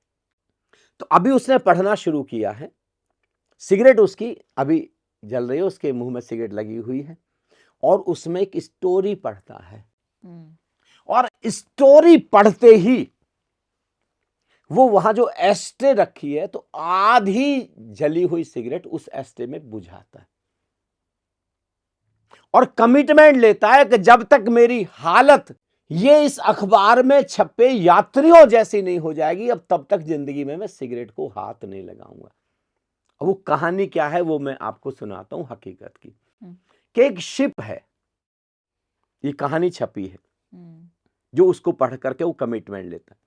तो अभी उसने पढ़ना शुरू किया है, सिगरेट उसकी अभी जल रही है, उसके मुंह में सिगरेट लगी हुई है, और उसमें एक स्टोरी पढ़ता है। और स्टोरी पढ़ते ही वो वहां जो एस्टे रखी है तो आधी जली हुई सिगरेट उस एस्टे में बुझाता है और कमिटमेंट लेता है कि जब तक मेरी हालत ये इस अखबार में छपे यात्रियों जैसी नहीं हो जाएगी, अब तब तक जिंदगी में मैं सिगरेट को हाथ नहीं लगाऊंगा। वो कहानी क्या है वो मैं आपको सुनाता हूं हकीकत की। कि एक शिप है, ये कहानी छपी है, जो उसको पढ़ करके वो कमिटमेंट लेता है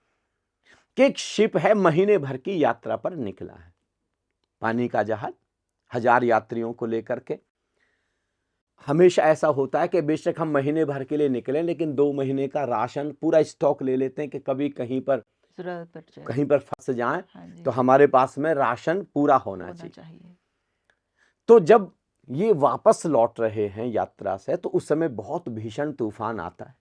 कि एक शिप है, महीने भर की यात्रा पर निकला है, पानी का जहाज 1000 यात्रियों को लेकर के। हमेशा ऐसा होता है कि बेशक हम महीने भर के लिए निकलें लेकिन 2 महीने का राशन पूरा स्टॉक ले लेते हैं कि कभी कहीं पर फंस जाएं। हाँ जी। तो हमारे पास में राशन पूरा होना चाहिए। तो जब ये वापस लौट रहे हैं यात्रा से तो उस समय बहुत भीषण तूफान आता है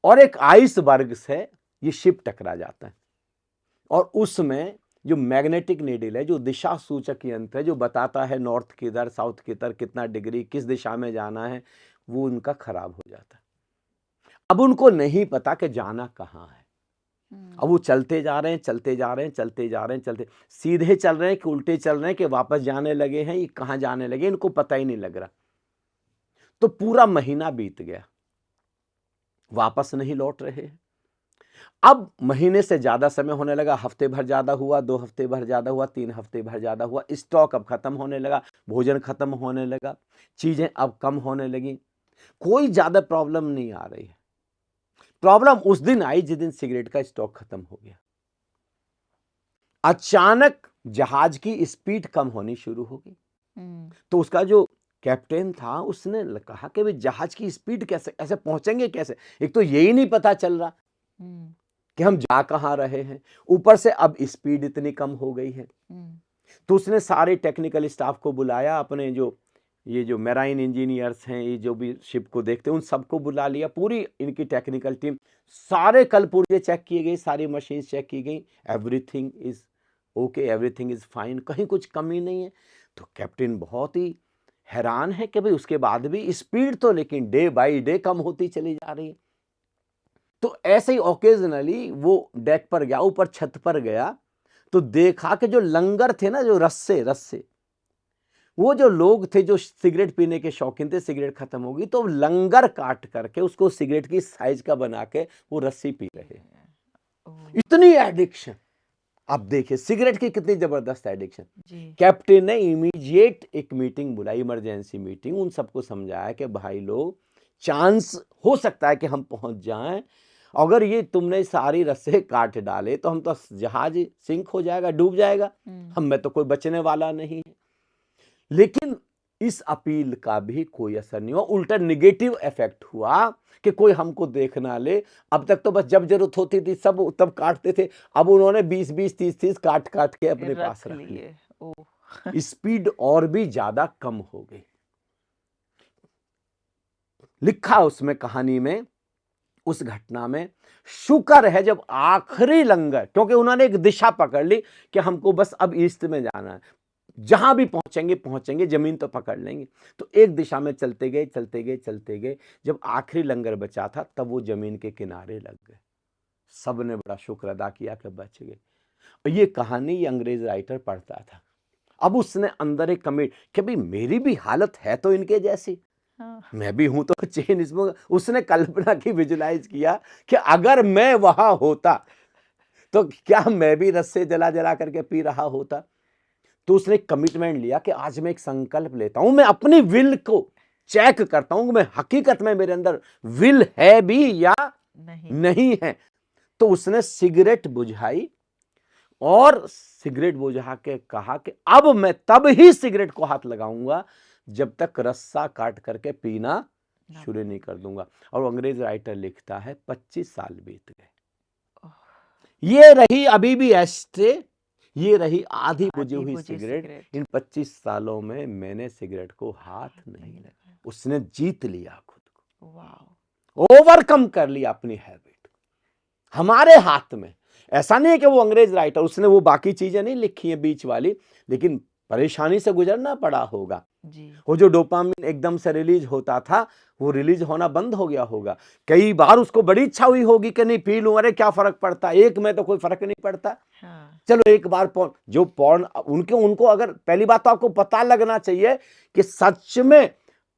और एक आइसबर्ग से ये शिप टकरा जाता है और उसमें जो मैग्नेटिक नीडल है, जो दिशा सूचक यंत्र है, जो बताता है नॉर्थ किधर साउथ किधर कितना डिग्री किस दिशा में जाना है, वो उनका खराब हो जाता है। अब उनको नहीं पता कि जाना कहाँ है। अब वो चलते जा रहे हैं सीधे चल रहे हैं कि उल्टे चल रहे हैं कि वापस जाने लगे हैं, ये कहाँ जाने लगे इनको पता ही नहीं लग रहा। तो पूरा महीना बीत गया, वापस नहीं लौट रहे हैं। अब महीने से ज्यादा समय होने लगा, हफ्ते भर ज्यादा हुआ, 2 हफ्ते भर ज्यादा हुआ, 3 हफ्ते भर ज्यादा हुआ, स्टॉक अब खत्म होने लगा, भोजन खत्म होने लगा, चीजें अब कम होने लगी, कोई ज्यादा प्रॉब्लम नहीं आ रही है। प्रॉब्लम उस दिन आई जिस दिन सिगरेट का स्टॉक खत्म हो गया। अचानक जहाज की स्पीड कम होनी शुरू हो गई। तो उसका जो कैप्टन था उसने कहा कि भाई जहाज की स्पीड कैसे, ऐसे पहुंचेंगे कैसे, एक तो यही नहीं पता चल रहा कि हम जा कहां रहे हैं, ऊपर से अब स्पीड इतनी कम हो गई है। तो उसने सारे टेक्निकल स्टाफ को बुलाया, अपने जो मैराइन इंजीनियर्स हैं, ये जो भी शिप को देखते हैं उन सबको बुला लिया, पूरी इनकी टेक्निकल टीम, सारे कल पुर्जे चेक किए गए, सारी मशीन चेक की गई, everything is okay, everything is fine, कहीं कुछ कमी नहीं है। तो कैप्टन बहुत ही हैरान है कि भाई उसके बाद भी स्पीड तो लेकिन डे बाय डे कम होती चली जा रही है। तो ऐसे ही ओकेजनली वो डेक पर गया, ऊपर छत पर गया, तो देखा कि जो लंगर थे ना, जो रस्से, वो जो लोग थे जो सिगरेट पीने के शौकीन थे, सिगरेट खत्म हो गई तो लंगर काट करके उसको सिगरेट की साइज का बना के वो रस्सी पी रहे हैं। इतनी एडिक्शन, अब देखिए सिगरेट की कितनी जबरदस्त एडिक्शन। कैप्टन ने इमीडिएट एक मीटिंग बुलाई, इमरजेंसी मीटिंग, उन सबको समझाया कि भाई लोग चांस हो सकता है कि हम पहुंच जाएं, अगर ये तुमने सारी रस्से काट डाले तो हम तो जहाज सिंक हो जाएगा, डूब जाएगा, हम में तो कोई बचने वाला नहीं है। लेकिन इस अपील का भी कोई असर नहीं हुआ, उल्टा निगेटिव इफेक्ट हुआ कि कोई हमको देख ना ले। अब तक तो बस जब जरूरत होती थी सब तब काटते थे, अब उन्होंने 20-20 30-30 काट के अपने पास रख लिए। स्पीड और भी ज्यादा कम हो गई। लिखा उसमें कहानी में, उस घटना में, शुक्र है जब आखिरी लंगर, क्योंकि उन्होंने एक दिशा पकड़ ली कि हमको बस अब ईस्ट में जाना है, जहां भी पहुंचेंगे जमीन तो पकड़ लेंगे। तो एक दिशा में चलते गए, जब आखिरी लंगर बचा था तब वो जमीन के किनारे लग गए। सबने बड़ा शुक्र अदा किया कि बच गए। और ये कहानी ये अंग्रेज राइटर पढ़ता था। अब उसने अंदर एक कमिट कि भाई मेरी भी हालत है तो इनके जैसी, मैं भी हूं तो चेन इसमें। उसने कल्पना की, विजुलाइज किया कि अगर मैं वहां होता तो क्या मैं भी रस्से जला करके पी रहा होता। तो उसने कमिटमेंट लिया कि आज मैं एक संकल्प लेता हूं, मैं अपनी विल को चेक करता हूं, मैं हकीकत में मेरे अंदर विल है भी या नहीं है। तो उसने सिगरेट बुझाई और सिगरेट बुझा के कहा कि अब मैं तब ही सिगरेट को हाथ लगाऊंगा जब तक रस्सा काट करके पीना शुरू नहीं कर दूंगा। और अंग्रेज राइटर लिखता है 25 साल बीत गए, ये रही अभी भी एस्ट्रे, ये रही आधी बुझी हुई सिगरेट। इन 25 सालों में मैंने सिगरेट को हाथ नहीं लगाया। उसने जीत लिया खुद को, ओवरकम कर लिया अपनी हैबिट। हमारे हाथ में, ऐसा नहीं है कि वो अंग्रेज राइटर उसने वो बाकी चीजें नहीं लिखी हैं बीच वाली, लेकिन परेशानी से गुजरना पड़ा होगा। जी वो जो डोपामिन एकदम से रिलीज होता था वो रिलीज होना बंद हो गया होगा। कई बार उसको बड़ी इच्छा हुई होगी कि नहीं पी लूं, अरे क्या फर्क पड़ता है, एक में तो कोई फर्क नहीं पड़ता, हाँ चलो एक बार पॉर्न। जो पॉर्न उनको अगर पहली बात तो आपको पता लगना चाहिए कि सच में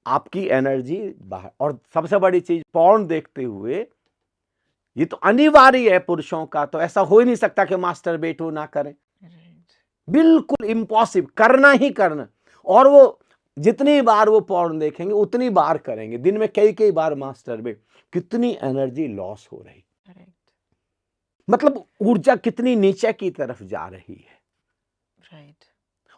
आपकी एनर्जी बाहर। और सबसे बड़ी चीज पॉर्न देखते हुए ये तो अनिवार्य है पुरुषों का, तो ऐसा हो ही नहीं सकता कि मास्टरबेट वो ना करें, राइट बिल्कुल इम्पॉसिबल, करना ही करना। और वो जितनी बार वो पॉर्न देखेंगे उतनी बार करेंगे, दिन में कई कई बार मास्टरबेट। कितनी एनर्जी लॉस हो रही, राइट मतलब ऊर्जा कितनी नीचे की तरफ जा रही है, राइट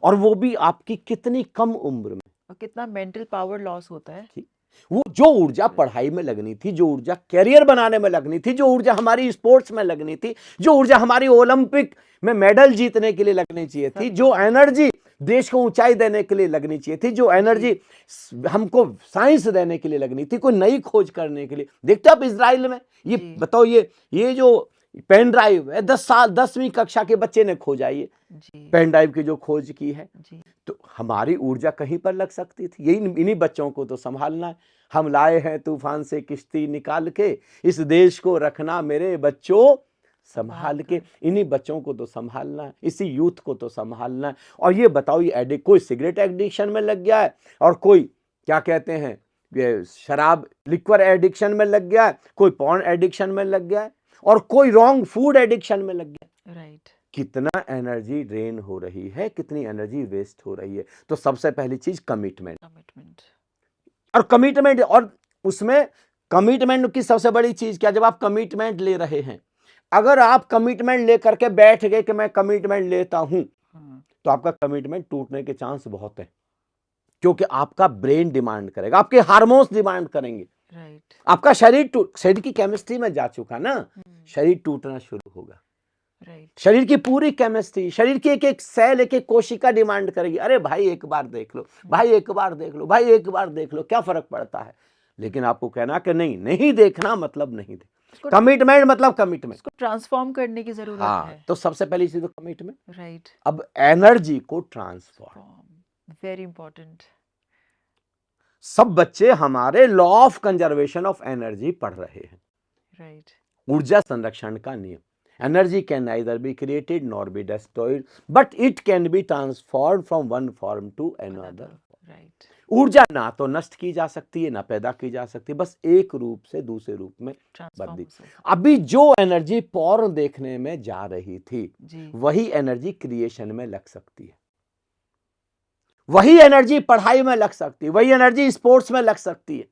और वो भी आपकी कितनी कम उम्र में। और कितना मेंटल पावर लॉस होता है। ठीक, वो जो ऊर्जा पढ़ाई में लगनी थी, जो ऊर्जा कैरियर बनाने में लगनी थी, जो ऊर्जा हमारी स्पोर्ट्स में लगनी थी, जो ऊर्जा हमारी ओलंपिक में मेडल जीतने के लिए लगनी चाहिए थी, जो एनर्जी देश को ऊंचाई देने के लिए लगनी चाहिए थी, जो एनर्जी हमको साइंस देने के लिए लगनी थी, कोई नई खोज करने के लिए। देखते आप इजराइल में, ये जी। बताओ, ये जो पेन ड्राइव है 10वीं कक्षा के बच्चे ने खोजा, ये जी पेन ड्राइव की जो खोज की है, जी तो हमारी ऊर्जा कहीं पर लग सकती थी। यही इन्हीं बच्चों को तो संभालना है। हम लाए हैं तूफान से किश्ती निकाल के, इस देश को रखना मेरे बच्चों संभाल के। इन्हीं बच्चों को तो संभालना है, इसी यूथ को तो संभालना है। और ये बताओ, ये एडिक्ट, कोई सिगरेट एडिक्शन में लग गया है, और कोई क्या कहते हैं ये शराब लिक्वर एडिक्शन में लग गया है, कोई पॉर्न एडिक्शन में लग गया है, और कोई रॉन्ग फूड एडिक्शन में लग गया। राइट कितना एनर्जी ड्रेन हो रही है, कितनी एनर्जी वेस्ट हो रही है। तो सबसे पहली चीज कमिटमेंट, कमिटमेंट और कमिटमेंट, और उसमें कमिटमेंट की सबसे बड़ी चीज क्या, जब आप कमिटमेंट ले रहे हैं, अगर आप कमिटमेंट लेकर के बैठ गए कि मैं कमिटमेंट लेता हूं, तो आपका कमिटमेंट टूटने के चांस बहुत है, क्योंकि आपका ब्रेन डिमांड करेगा, आपके हार्मोन्स डिमांड करेंगे, राइट आपका शरीर की केमिस्ट्री में जा चुका ना, शरीर टूटना शुरू होगा। राइट शरीर की पूरी केमिस्ट्री, शरीर की एक एक सेल, एक एक कोशिका डिमांड करेगी, अरे भाई एक बार देख लो, भाई एक बार देख लो, भाई एक बार देख लो, क्या फर्क पड़ता है। लेकिन आपको कहना कि नहीं, नहीं देखना मतलब नहीं देख, कमिटमेंट मतलब कमिटमेंट, उसको ट्रांसफॉर्म करने की जरूरत हाँ। है। तो सबसे पहली चीज तो कमिटमेंट। राइट अब एनर्जी को ट्रांसफॉर्म, वेरी इंपॉर्टेंट। सब बच्चे हमारे law of conservation of energy पढ़ रहे हैं, राइट ऊर्जा संरक्षण का नियम। Energy can neither be created nor be destroyed, but it can be transform from one form to another. Right ऊर्जा ना तो नष्ट की जा सकती है, ना पैदा की जा सकती, बस एक रूप से दूसरे रूप में बदली। अभी जो एनर्जी पॉर्न देखने में जा रही थी, वही एनर्जी क्रिएशन में लग सकती है, वही एनर्जी पढ़ाई में लग सकती है, वही एनर्जी स्पोर्ट्स में लग सकती है,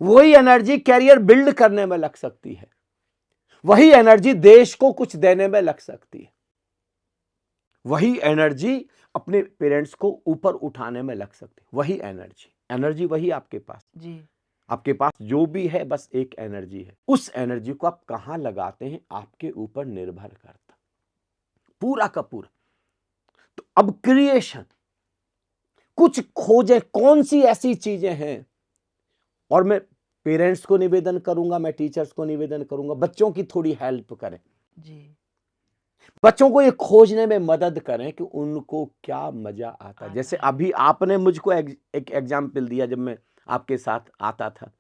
वही एनर्जी कैरियर बिल्ड करने में लग सकती है, वही एनर्जी देश को कुछ देने में लग सकती है, वही एनर्जी अपने पेरेंट्स को ऊपर उठाने में लग सकती है। वही एनर्जी वही आपके पास जी, आपके पास जो भी है, बस एक एनर्जी है। उस एनर्जी को आप कहां लगाते हैं आपके ऊपर निर्भर करता, पूरा का पूरा। तो अब क्रिएशन, कुछ खोजें, कौन सी ऐसी चीजें हैं, और मैं पेरेंट्स को निवेदन करूंगा, मैं टीचर्स को निवेदन करूंगा, बच्चों की थोड़ी हेल्प करें जी, बच्चों को ये खोजने में मदद करें कि उनको क्या मजा आता है। जैसे अभी आपने मुझको एक एग्जाम्पल दिया, जब मैं आपके साथ आता था,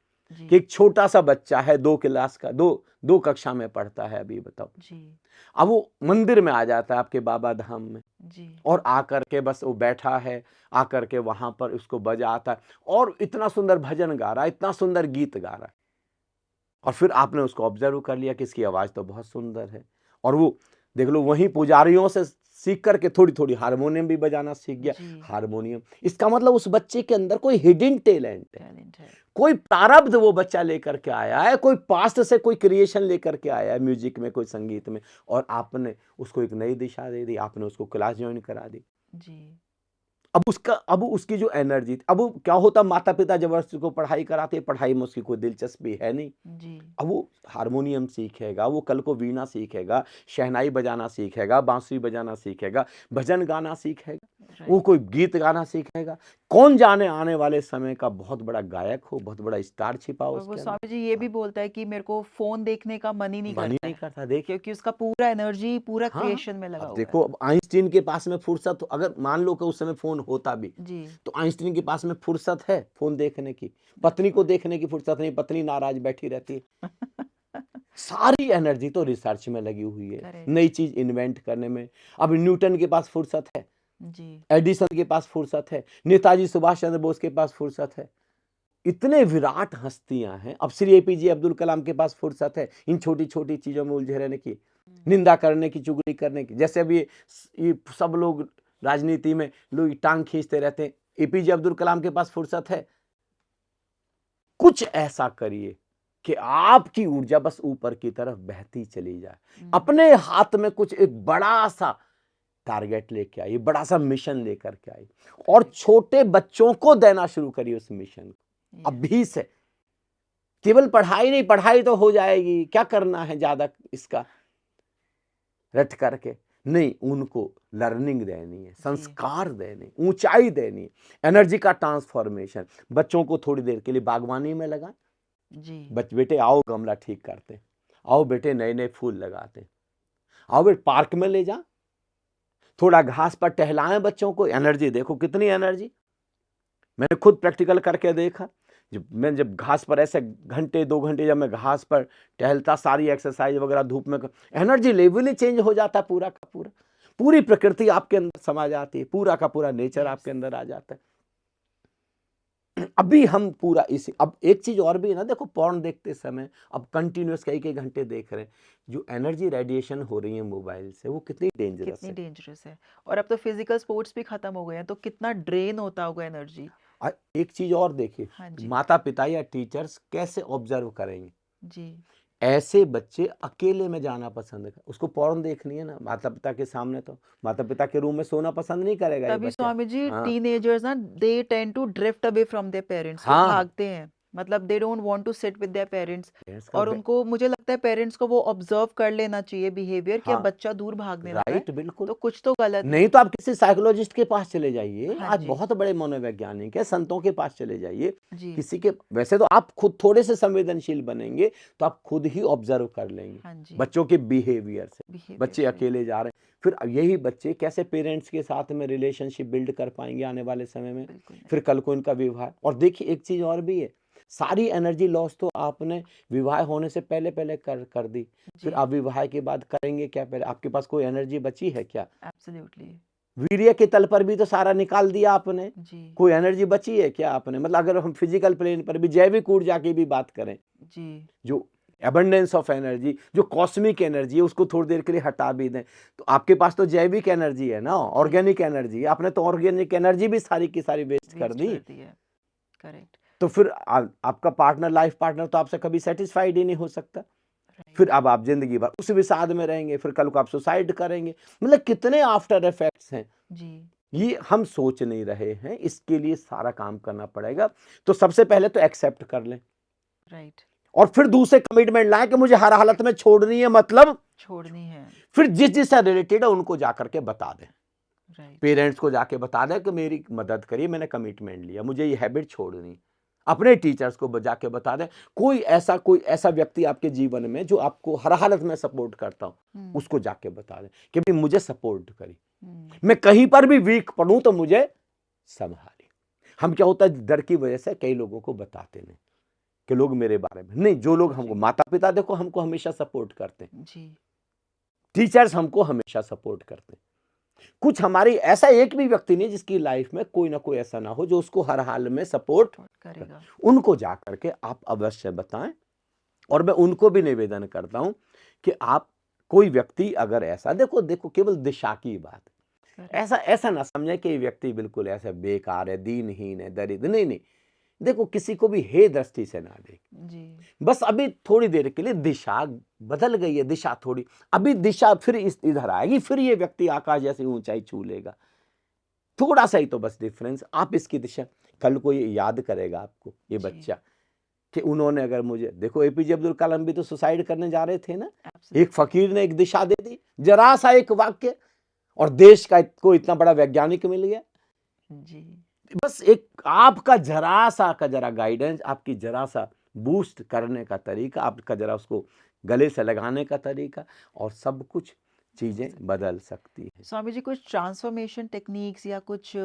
कि एक छोटा सा बच्चा है, 2 क्लास का, दो कक्षा में पढ़ता है अभी, बताओ जी। अब वो मंदिर में आ जाता है आपके बाबा धाम में जी, और आकर के बस वो बैठा है, आकर के वहां पर उसको बजा आता है, और इतना सुंदर भजन गा रहा है, इतना सुंदर गीत गा रहा है, और फिर आपने उसको ऑब्जर्व कर लिया कि इसकी आवाज तो बहुत सुंदर है, और वो देख लो वहीं पुजारियों से सीख करके थोड़ी थोड़ी हारमोनियम भी बजाना सीख गया। हारमोनियम, इसका मतलब उस बच्चे के अंदर कोई हिडन टैलेंट है, कोई प्रारब्ध वो बच्चा लेकर के आया है, कोई पास्ट से कोई क्रिएशन लेकर के आया है, म्यूजिक में, कोई संगीत में, और आपने उसको एक नई दिशा दे दी, आपने उसको क्लास ज्वाइन करा दी जी। अब उसकी जो एनर्जी, अब क्या होता, माता पिता जबरदस्ती को पढ़ाई कराते, पढ़ाई में उसकी कोई दिलचस्पी है नहीं जी। अब वो हारमोनियम सीखेगा, वो कल को वीणा सीखेगा, शहनाई बजाना सीखेगा, बांसुरी बजाना सीखेगा, भजन गाना सीखेगा, वो कोई गीत गाना सीखेगा, कौन जाने आने वाले समय का बहुत बड़ा गायक हो, बहुत बड़ा स्टार छिपा हो और वो उसके अंदर। स्वामी जी ये भी हाँ, बोलता है कि मेरे को फोन देखने का मन ही नहीं मन ही करता नहीं है, करता। देखिए क्योंकि उसका पूरा एनर्जी पूरा हाँ, क्रिएशन में लगा अब हुआ है। देखो, अब आइंस्टीन के पास में फुर्सत हो, अगर मान लो कि उस समय फोन होता भी, जी तो आइंस्टीन के पास में फुर्सत है फोन देखने की? पत्नी को बिल्कुल। देखने की फुर्सत नहीं, पत्नी नाराज बैठी रहती है। सारी एनर्जी तो रिसर्च में लगी हुई है, करेक्ट। नई चीज इन्वेंट करने में। अब न्यूटन के पास फुर्सत है, जी एडिसन के पास फुर्सत है, नेताजी सुभाष चंद्र बोस के पास फुर्सत है। इतने विराट हस्तियां हैं। अब श्री एपीजे अब्दुल कलाम के पास फुर्सत है इन छोटी छोटी चीजों में उलझे रहने की, निंदा करने की, चुगली करने की। जैसे अभी ये सब लोग राजनीति में लोग टांग खींचते रहते हैं, एपीजे अब्दुल कलाम के पास फुर्सत है? कुछ ऐसा करिए कि आपकी ऊर्जा बस ऊपर की तरफ बहती चली जाए। अपने हाथ में कुछ एक बड़ा सा टारगेट लेके आइए, बड़ा सा मिशन लेकर के आइए, और छोटे बच्चों को देना शुरू करिए उस मिशन को अभी से। केवल पढ़ाई नहीं, पढ़ाई तो हो जाएगी, क्या करना है ज्यादा इसका रट करके, नहीं, उनको लर्निंग देनी है, संस्कार देने, ऊंचाई देनी है, एनर्जी का ट्रांसफॉर्मेशन। बच्चों को थोड़ी देर के लिए बागवानी में लगाएं। जी बेटे आओ गमला ठीक करते, आओ बेटे नए नए फूल लगाते, आओ बेटे पार्क में ले जा, थोड़ा घास पर टहलाएं बच्चों को। एनर्जी देखो कितनी एनर्जी, मैंने खुद प्रैक्टिकल करके देखा। जब घास पर ऐसे घंटे 2 घंटे जब मैं घास पर टहलता, सारी एक्सरसाइज वगैरह धूप में, एनर्जी लेवल ही चेंज हो जाता पूरा का पूरा। पूरी प्रकृति आपके अंदर समा जाती है, पूरा का पूरा नेचर आपके अंदर आ जाता है। अभी हम पूरा इसी, अब एक चीज और भी है ना, देखो पॉर्न देखते समय अब कंटिन्यूअस कई कई घंटे देख रहे हैं, जो एनर्जी रेडिएशन हो रही है मोबाइल से, वो कितनी डेंजरस कितनी है। डेंजरस है। और अब तो फिजिकल स्पोर्ट्स भी खत्म हो गए हैं, तो कितना ड्रेन होता होगा एनर्जी। एक चीज और देखिए, हाँ जी माता पिता या टीचर्स कैसे ऑब्जर्व करेंगे। जी ऐसे बच्चे अकेले में जाना पसंद कर, उसको पॉर्न देखनी है ना माता पिता के सामने, तो माता पिता के रूम में सोना पसंद नहीं करेगा ये तभी बच्चा। स्वामी जी हाँ टीनेजर्स ना they tend to drift away from their parents, वो हाँ, भागते हैं, मतलब they don't want to sit with their parents. Parents का और उनको, मुझे लगता है पेरेंट्स को वो ऑब्जर्व कर लेना चाहिए बिहेवियर कि अब हाँ बच्चा दूर भागने लगा है, राइट, बिल्कुल। तो कुछ तो गलत है। नहीं तो आप किसी साइकोलॉजिस्ट के पास चले जाइए, हाँ आज जी बहुत बड़े मनोवैज्ञानिक है, संतों के पास चले जाइए, जी किसी के। वैसे तो आप खुद थोड़े से संवेदनशील बनेंगे तो आप खुद ही ऑब्जर्व कर लेंगे हाँ जी बच्चों के बिहेवियर से। बिहेवियर बच्चे से। अकेले जा रहे हैं, फिर अब यही बच्चे कैसे पेरेंट्स के साथ में रिलेशनशिप बिल्ड कर पाएंगे आने वाले समय में। बिल्कुल नहीं। फिर कल को इनका विवाह, और देखिए एक चीज और भी है, सारी एनर्जी लॉस तो आपने विवाह होने से पहले पहले कर दी, फिर जी आप विवाह के बाद करेंगे क्या? पहले आपके पास कोई एनर्जी बची है क्या? एब्सोल्युटली वीर्य के तल पर भी तो सारा निकाल दिया आपने, जी कोई एनर्जी बची है क्या आपने? मतलब अगर हम फिजिकल प्लेन पर भी जैविक ऊर्जा की भी बात करें, जी जो एबंडेंस ऑफ एनर्जी, जो कॉस्मिक एनर्जी है, उसको थोड़ी देर के लिए हटा भी दें, तो आपके पास तो जैविक एनर्जी है ना, ऑर्गेनिक एनर्जी है। आपने तो ऑर्गेनिक एनर्जी भी सारी की सारी वेस्ट कर वेस्ट दी। कर दिया। करेक्ट तो फिर आपका पार्टनर, लाइफ पार्टनर तो आपसे कभी सेटिस्फाइड ही नहीं हो सकता। फिर अब आप जिंदगी भर उस विषाद में रहेंगे, फिर कल को आप सुसाइड करेंगे। मतलब कितने आफ्टर इफेक्ट्स हैं, जी ये हम सोच नहीं रहे हैं। इसके लिए सारा काम करना पड़ेगा। तो सबसे पहले तो एक्सेप्ट कर लें, राइट और फिर दूसरे कमिटमेंट लाएं कि मुझे हर हालत में छोड़नी है, मतलब छोड़नी है। फिर जिस जिससे रिलेटेड है उनको जाकर के बता दें, राइट पेरेंट्स को जाके बता दें कि मेरी मदद करिए, मैंने कमिटमेंट लिया, मुझे ये हैबिट छोड़नी। अपने टीचर्स को जाके बता दें, कोई ऐसा व्यक्ति आपके जीवन में जो आपको हर हालत में सपोर्ट करता हो, उसको जाके बता दें कि भाई मुझे सपोर्ट करी, मैं कहीं पर भी वीक पड़ूं तो मुझे संभाली। हम क्या होता है, डर की वजह से कई लोगों को बताते नहीं कि लोग मेरे बारे में नहीं, जो लोग हमको, माता पिता देखो हमको हमेशा सपोर्ट करते हैं, जी टीचर्स हमको हमेशा सपोर्ट करते हैं। कुछ हमारी ऐसा एक भी व्यक्ति नहीं जिसकी लाइफ में कोई ना कोई ऐसा ना हो जो उसको हर हाल में सपोर्ट करेगा। उनको जाकर के आप अवश्य बताएं। और मैं उनको भी निवेदन करता हूं कि आप, कोई व्यक्ति अगर ऐसा, देखो केवल दिशा की बात, ऐसा ना समझे कि ये व्यक्ति बिल्कुल ऐसा बेकार है, दीनहीन है, दरिद्र, नहीं। देखो किसी को भी हे दृष्टि से ना देख जी बस अभी थोड़ी देर के लिए दिशा बदल गई है, दिशा थोड़ी, अभी दिशा फिर इधर आएगी, फिर ये व्यक्ति आकाश जैसी ऊंचाई छू लेगा। थोड़ा सा ही तो बस डिफरेंस, आप इसकी दिशा, कल को ये याद करेगा आपको ये बच्चा कि उन्होंने अगर मुझे, देखो एपीजे अब्दुल कलाम भी तो सुसाइड करने जा रहे थे ना, एक फकीर ने एक दिशा दे दी, जरा सा एक वाक्य, और देश का को इतना बड़ा वैज्ञानिक मिल गया। जी। बस एक आपका जरा गाइडेंस, आपकी जरा सा बूस्ट करने का तरीका, आपका जरा उसको गले से लगाने का तरीका, और सब कुछ चीजें बदल सकती है। स्वामी जी, कुछ ट्रांसफॉर्मेशन टेक्निक्स या कुछ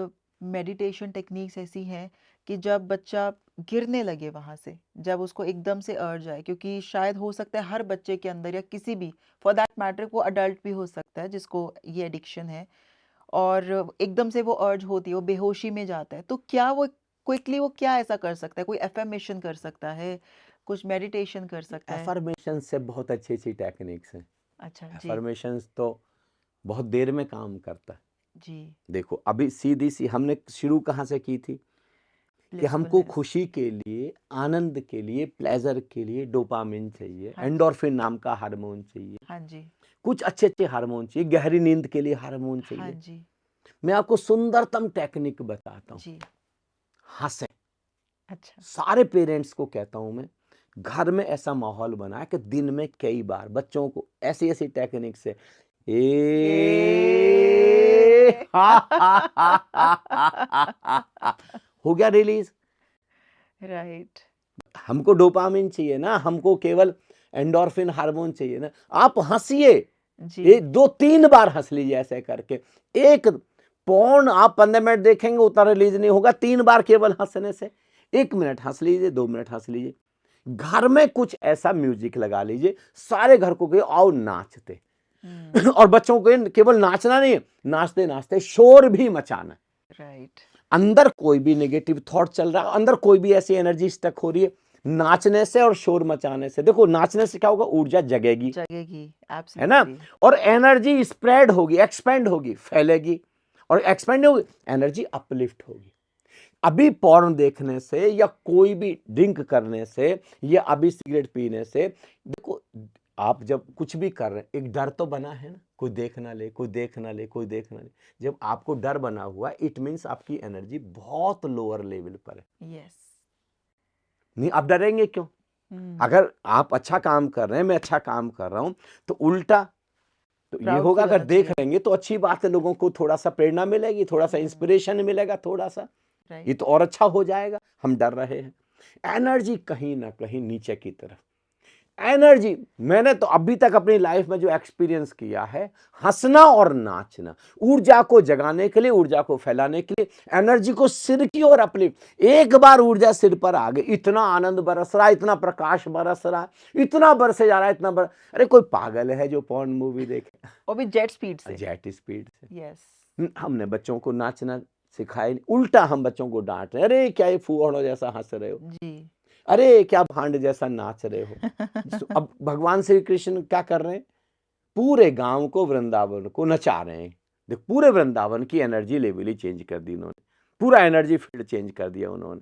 मेडिटेशन टेक्निक्स ऐसी हैं कि जब बच्चा गिरने लगे वहां से, जब उसको एकदम से अर्ज आए, क्योंकि शायद हो सकता है हर बच्चे के अंदर या किसी भी, फॉर दैट मैटर वो अडल्ट भी हो सकता है जिसको ये एडिक्शन है, और एकदम से वो अर्ज होती है, वो बेहोशी में जाता है, तो क्या वो क्विकली वो क्या ऐसा कर सकता है? कोई एफर्मेशन कर सकता है, कुछ मेडिटेशन कर सकता है? एफर्मेशन से बहुत अच्छी अच्छी टेक्निक्स हैं। अच्छा जी। एफर्मेशन तो बहुत देर में काम करता है। जी। देखो अभी सीधी सी हमने शुरू कहाँ से की थी कि हमको ब्लिसफुलनेस। खुशी के लिए, आनंद के लिए, प्लेजर के लिए डोपामिन चाहिए, हाँ जी। एंडोर्फिन नाम का हार्मोन चाहिए, हाँ जी। कुछ अच्छे अच्छे हार्मोन चाहिए, गहरी नींद के लिए हार्मोन हाँ चाहिए। जी। मैं आपको सुंदरतम टेक्निक बताता हूँ, जी। हंसे। अच्छा। सारे पेरेंट्स को कहता हूं मैं, घर में ऐसा माहौल बनाए कि दिन में कई बार बच्चों को ऐसी ऐसी टेक्निक से ये हो गया रिलीज। राइट। हमको डोपामिन चाहिए ना, हमको केवल एंडोर्फिन हार्मोन चाहिए ना। आप हंसिए, जी। एक 2-3 बार हंस लीजिए ऐसे करके। एक पौन आप 15 मिनट देखेंगे उतना रिलीज नहीं होगा, 3 बार केवल हंसने से। 1 मिनट हंस लीजिए, 2 मिनट हंस लीजिए। घर में कुछ ऐसा म्यूजिक लगा लीजिए, सारे घर को कहिए आओ नाचते। और बच्चों को केवल नाचना नहीं है, नाचते नाचते शोर भी मचाना। राइट। अंदर कोई भी नेगेटिव थॉट चल रहा है, अंदर कोई भी ऐसी एनर्जी स्टक हो रही है, नाचने से और शोर मचाने से, देखो नाचने से क्या होगा, ऊर्जा जगेगी, जगेगी, है ना, एब्सोल्युटली। और एनर्जी स्प्रेड होगी, एक्सपेंड होगी, फैलेगी, और एक्सपेंड होगी, एनर्जी अपलिफ्ट होगी। अभी पॉर्न देखने से या कोई भी ड्रिंक करने से या अभी सिगरेट पीने से, देखो आप जब कुछ भी कर रहे हैं एक डर तो बना है ना, कोई देख ना ले, कोई देख ना ले, कोई देख ना ले। जब आपको डर बना हुआ, इट मीन्स आपकी एनर्जी बहुत लोअर लेवल पर है। यस। नहीं, आप डरेंगे क्यों? अगर आप अच्छा काम कर रहे हैं, मैं अच्छा काम कर रहा हूं, तो उल्टा तो ये प्राउड होगा, फील अगर होना देख चाहिए। लेंगे तो अच्छी बात है, लोगों को थोड़ा सा प्रेरणा मिलेगी, थोड़ा सा इंस्पिरेशन मिलेगा, थोड़ा सा ये राइट। तो और अच्छा हो जाएगा। हम डर रहे हैं। एनर्जी कहीं ना कहीं नीचे की तरफ, एनर्जी मैंने तो अभी तक अपनी लाइफ में जो एक्सपीरियंस किया है, हंसना और नाचना ऊर्जा को जगाने के लिए, ऊर्जा को फैलाने के लिए, एनर्जी को सिर की ओर अपलिफ्ट। एक बार ऊर्जा सिर पर आ गई, इतना आनंद बरस रहा है, इतना प्रकाश बरस रहा है, इतना बरसे जा रहा है, इतना अरे कोई पागल है जो पॉर्न मूवी देखे, और भी जेट स्पीड से। जेट स्पीड से। यस। हमने बच्चों को नाचना सिखाया, उल्टा हम बच्चों को डांट रहे, अरे क्या ये फूहड़ों जैसा हंस रहे हो, जी। अरे क्या भांड जैसा नाच रहे हो। अब भगवान श्री कृष्ण क्या कर रहे हैं, पूरे गांव को, वृंदावन को नचा रहे हैं। देख, पूरे वृंदावन की एनर्जी लेवल ही चेंज कर दी उन्होंने, पूरा एनर्जी फील्ड चेंज कर दिया उन्होंने,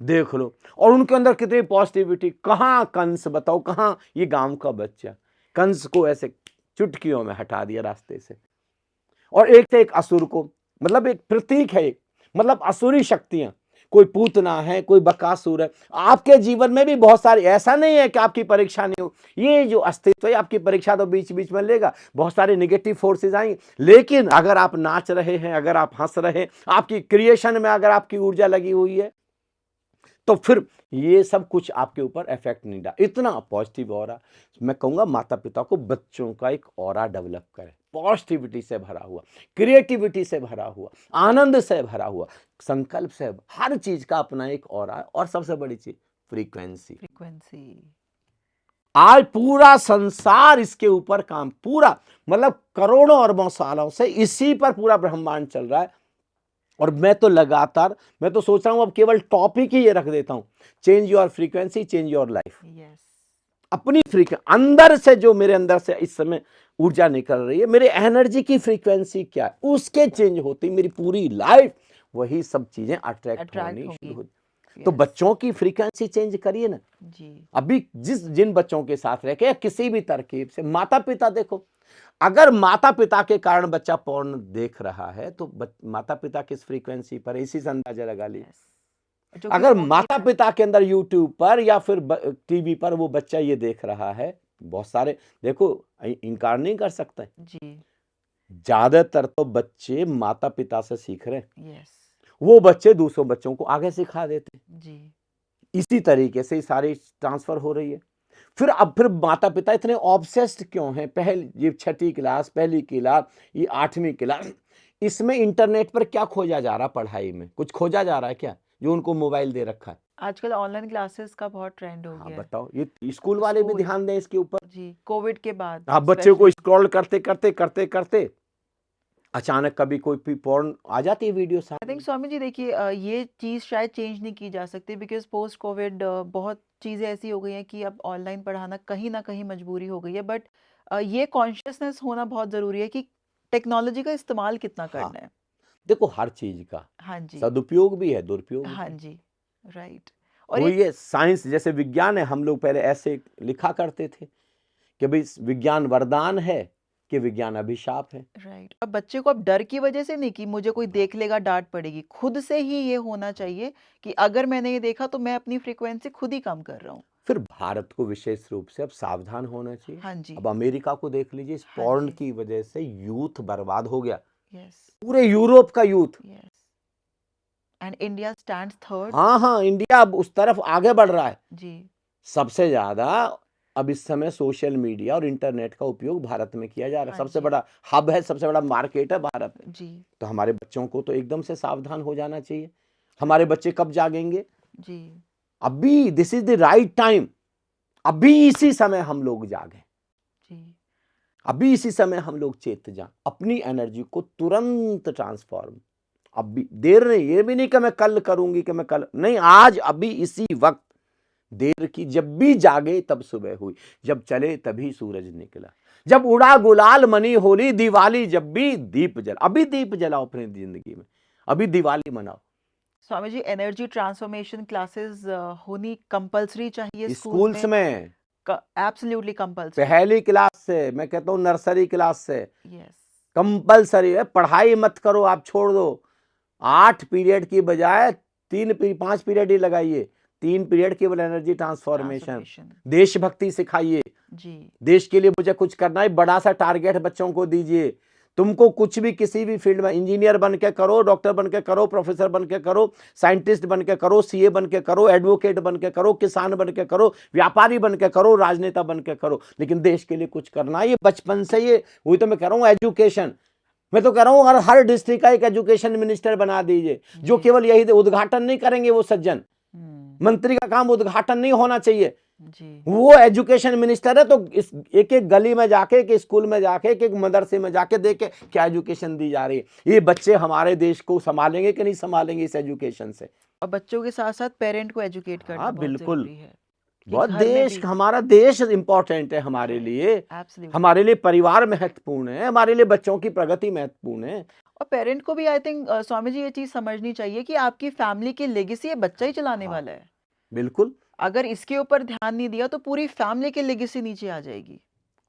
देख लो। और उनके अंदर कितनी पॉजिटिविटी। कहां कंस, बताओ कहां ये गांव का बच्चा, कंस को ऐसे चुटकियों में हटा दिया रास्ते से। और एक से एक असुर को, मतलब एक प्रतीक है, मतलब असुरी शक्तियां, कोई पूतना है, कोई बकासुर है। आपके जीवन में भी बहुत सारी, ऐसा नहीं है कि आपकी परीक्षा नहीं हो, ये जो अस्तित्व है आपकी परीक्षा तो बीच बीच में लेगा, बहुत सारे नेगेटिव फोर्सेस आएंगे, लेकिन अगर आप नाच रहे हैं, अगर आप हंस रहे हैं, आपकी क्रिएशन में अगर आपकी ऊर्जा लगी हुई है, तो फिर ये सब कुछ आपके ऊपर इफेक्ट नहीं डाल। इतना पॉजिटिव ऑरा, मैं कहूंगा माता पिता को बच्चों का एक ऑरा डेवलप करें, पॉजिटिविटी से भरा हुआ, क्रिएटिविटी से भरा हुआ, आनंद से भरा हुआ, संकल्प से, हर चीज का अपना एक ऑरा है। और सबसे बड़ी चीज फ्रीक्वेंसी। फ्रीक्वेंसी। आज पूरा संसार इसके ऊपर काम, पूरा मतलब करोड़ों अरबों सालों से इसी पर पूरा ब्रह्मांड चल रहा है। और मैं तो लगातार, मैं तो सोच रहा हूं अब केवल टॉपिक ही ये रख देता हूं, change your frequency, change your life. Yes. अपनी फ्रीक्वेंसी, अंदर से जो मेरे अंदर से इस समय ऊर्जा निकल रही है, मेरे एनर्जी की फ्रीक्वेंसी क्या है, उसके चेंज होती मेरी पूरी लाइफ वही सब चीजें अट्रैक्ट होनी शुरू हो। तो बच्चों की फ्रीक्वेंसी चेंज करिए ना जी। अभी, जिन बच्चों के साथ रह के या किसी भी तरकीब से, माता पिता देखो, अगर माता पिता के कारण बच्चा पॉर्न देख रहा है तो माता पिता किस फ्रीक्वेंसी पर, इसी से अंदाजा लगा लीजिए। अगर माता पिता के अंदर यूट्यूब पर या फिर टीवी पर वो बच्चा ये देख रहा है, बहुत सारे देखो, इनकार नहीं कर सकते जी। ज्यादातर तो बच्चे माता पिता से सीख रहे हैं, यस वो बच्चे दूसरों बच्चों को आगे सिखा देते हैं। जी इसी तरीके से सारी ट्रांसफर हो रही है। फिर माता पिता इतने ऑब्सेस्ड क्यों हैं? ये 6ठी क्लास, पहली क्लास, ये 8वीं क्लास, इसमें इंटरनेट पर क्या खोजा जा रहा? पढ़ाई में कुछ खोजा जा रहा है क्या, जो उनको मोबाइल दे रखा है? आजकल ऑनलाइन क्लासेस का बहुत ट्रेंड हो हाँ गया है। बताओ, ये स्कूल वाले भी स्कूल ध्यान दें इसके ऊपर। जी कोविड के बाद आप बच्चे को स्पेशली स्क्रॉल करते करते करते करते अचानक कभी कोई भी पोर्न आ जाती है वीडियो आई सामने। थिंक स्वामी जी देखिए ये चीज़ शायद चेंज नहीं की जा सकती बिकॉज पोस्ट कोविड बहुत चीज़ें ऐसी हो गई हैं कि अब ऑनलाइन पढ़ाना कहीं ना कहीं मजबूरी हो गई है बट ये कॉन्शियसनेस होना बहुत ज़रूरी है कि टेक्नोलॉजी का इस्तेमाल कितना हाँ, करना है। देखो हर चीज का हाँ जी सदुपयोग भी है, दुरुपयोग हाँ भी है। जी राइट और कोई ये ये साइंस जैसे विज्ञान है, हम लोग पहले ऐसे लिखा करते थे कि भाई विज्ञान वरदान है कि विज्ञान अभिशाप है। राइट अब बच्चे को अब डर की वजह से नहीं कि मुझे कोई देख लेगा डांट पड़ेगी, खुद से ही ये होना चाहिए कि अगर मैंने ये देखा तो मैं अपनी फ्रीक्वेंसी खुद ही कम कर रहा हूँ। फिर भारत को विशेष रूप से अब सावधान होना चाहिए। हाँ जी अब अमेरिका को देख लीजिए, इस हाँ पोर्न जी की वजह से यूथ बर्बाद हो गया, यस पूरे यूरोप का youth. Yes and India stands third. हाँ हाँ, इंडिया अब उस तरफ आगे बढ़ रहा है। जी सबसे ज्यादा अब इस समय सोशल मीडिया और इंटरनेट का उपयोग भारत में किया जा रहा है। हाँ सबसे जी बड़ा हब है, सबसे बड़ा मार्केट है भारत। जी तो हमारे बच्चों को तो एकदम से सावधान हो जाना चाहिए। हमारे बच्चे कब जागेंगे? जी अभी this is the right time. अभी इसी समय हम लोग जागें, जी अभी इसी समय हम लोग चेत जाएं, अपनी एनर्जी को तुरंत ट्रांसफॉर्म। अभी देर नहीं, ये भी नहीं कि मैं कल करूंगी, कि मैं कल नहीं, आज अभी इसी वक्त। देर की जब भी जागे तब सुबह हुई, जब चले तभी सूरज निकला, जब उड़ा गुलाल मनी होली दिवाली, जब भी दीप जला। अभी दीप जलाओ अपनी जिंदगी में, अभी दिवाली मनाओ। Swami ji energy transformation classes होनी कंपलसरी चाहिए स्कूल्स स्कूल्स में, में एब्सोल्युटली कंपलसरी। पहली क्लास से, मैं कहता हूं नर्सरी क्लास से यस कंपलसरी है। पढ़ाई मत करो, आप छोड़ दो। 8 पीरियड की बजाय 5 पीरियड ही लगाइए। 3 पीरियड केवल एनर्जी ट्रांसफॉर्मेशन। ट्रांसफॉर्मेशन देशभक्ति सिखाइए, जी देश के लिए मुझे कुछ करना है, बड़ा सा टारगेट बच्चों को दीजिए। तुमको कुछ भी किसी भी फील्ड में, इंजीनियर बन के करो, डॉक्टर बन के करो, प्रोफेसर बन के करो, साइंटिस्ट बन के करो, सीए बन के करो, एडवोकेट बन के करो, किसान बन के करो, व्यापारी बन के करो, राजनेता बन के करो, लेकिन देश के लिए कुछ करना है। ये बचपन से, ये वही तो मैं कह रहा हूँ एजुकेशन। मैं तो कह रहा हूँ हर डिस्ट्रिक्ट का एक एजुकेशन मिनिस्टर बना दीजिए, जो जी केवल यही उद्घाटन नहीं करेंगे वो सज्जन। हम्म मंत्री का काम उद्घाटन नहीं होना चाहिए, जी वो एजुकेशन मिनिस्टर है। तो इस एक एक गली में जाके, एक स्कूल में जाके, एक मदरसे में जाके देखे क्या एजुकेशन दी जा रही है। ये बच्चे हमारे देश को संभालेंगे कि नहीं संभालेंगे इस एजुकेशन से? और बच्चों के साथ साथ पेरेंट को एजुकेट करना हाँ बहुत बिल्कुल, जरूरी है कि बहुत घर में भी। हमारा देश इंपॉर्टेंट है हमारे राइट लिए। एब्सोल्युटली हमारे लिए परिवार महत्वपूर्ण है, हमारे लिए बच्चों की प्रगति महत्वपूर्ण है। और पेरेंट को भी आई थिंक स्वामी जी ये चीज समझनी चाहिए कि आपकी फैमिली की लेगेसी ये बच्चा ही चलाने हाँ वाला है। बिल्कुल। अगर इसके ऊपर ध्यान नहीं दिया तो पूरी फैमिली की लेगेसी नीचे आ जाएगी।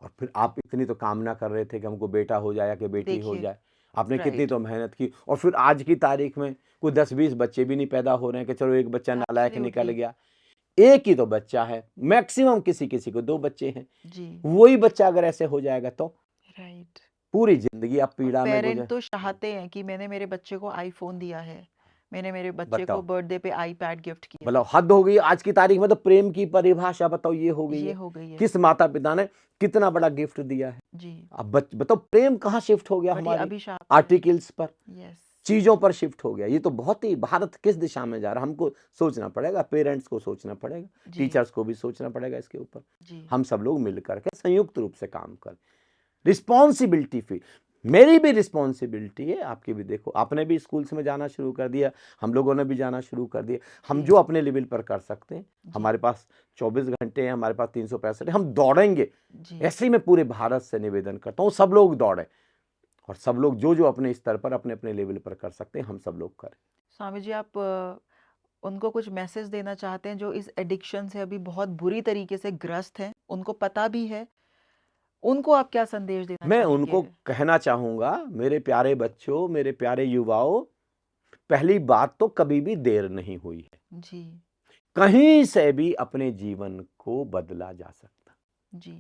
और फिर आप इतनी तो कामना कर रहे थे कि हमको बेटा हो जाए या कि बेटी हो देखिए जाए, आपने कितनी राइट तो मेहनत की, और फिर आज की तारीख में कोई 10-20 बच्चे भी नहीं पैदा हो रहे हैं कि चलो एक बच्चा नालायक निकल एब्सोल्युटली गया। एक ही तो बच्चा है, मैक्सिमम किसी किसी को 2 बच्चे हैं। जी वही बच्चा अगर ऐसे हो जाएगा तो राइट। पूरी जिंदगी आप और पीड़ा में पेरेंट गुजर। तो चाहते हैं कि मैंने मेरे बच्चे को आईफोन दिया है, मैंने मेरे बच्चे को बताओ, बर्थडे पे आईपैड गिफ्ट किया मतलब है। हद हो गई आज की तारीख में। तो प्रेम की परिभाषा बताओ ये हो गई ये है। हो गई है किस माता पिता ने कितना बड़ा गिफ्ट दिया है? जी अब बताओ प्रेम कहाँ शिफ्ट हो गया? बट ये हमारी अभिशाप है। आर्टिकल्स पर, यस चीजों पर शिफ्ट हो गया। ये तो बहुत ही, भारत किस दिशा में जा रहा है हमको सोचना पड़ेगा, पेरेंट्स को सोचना पड़ेगा, जी टीचर्स को भी सोचना पड़ेगा इसके ऊपर। जी हम सब लोग मिलकर के संयुक्त रूप से काम करें। रिस्पॉन्सिबिलिटी फील, मेरी भी रिस्पॉन्सिबिलिटी है, आपकी भी। देखो आपने भी स्कूल्स में जाना शुरू कर दिया, हम लोगों ने भी जाना शुरू कर दिया। हम जी जो अपने लेवल पर कर सकते हैं, जी हमारे पास 24 घंटे हैं, हमारे पास 365 है, हम दौड़ेंगे। जी ऐसे ही मैं पूरे भारत से निवेदन करता हूँ सब लोग दौड़े, और सब लोग जो जो अपने स्तर पर अपने अपने लेवल पर कर सकते हैं हम सब लोग करें। स्वामी जी आप उनको कुछ मैसेज देना चाहते हैं जो इस एडिक्शन से अभी बहुत बुरी तरीके से ग्रस्त हैं, उनको पता भी है, उनको आप क्या संदेश देना मैं चाहेंगे? उनको कहना चाहूंगा, मेरे प्यारे बच्चों, मेरे प्यारे युवाओं, पहली बात तो कभी भी देर नहीं हुई है। जी कहीं से भी अपने जीवन को बदला जा सकता, जी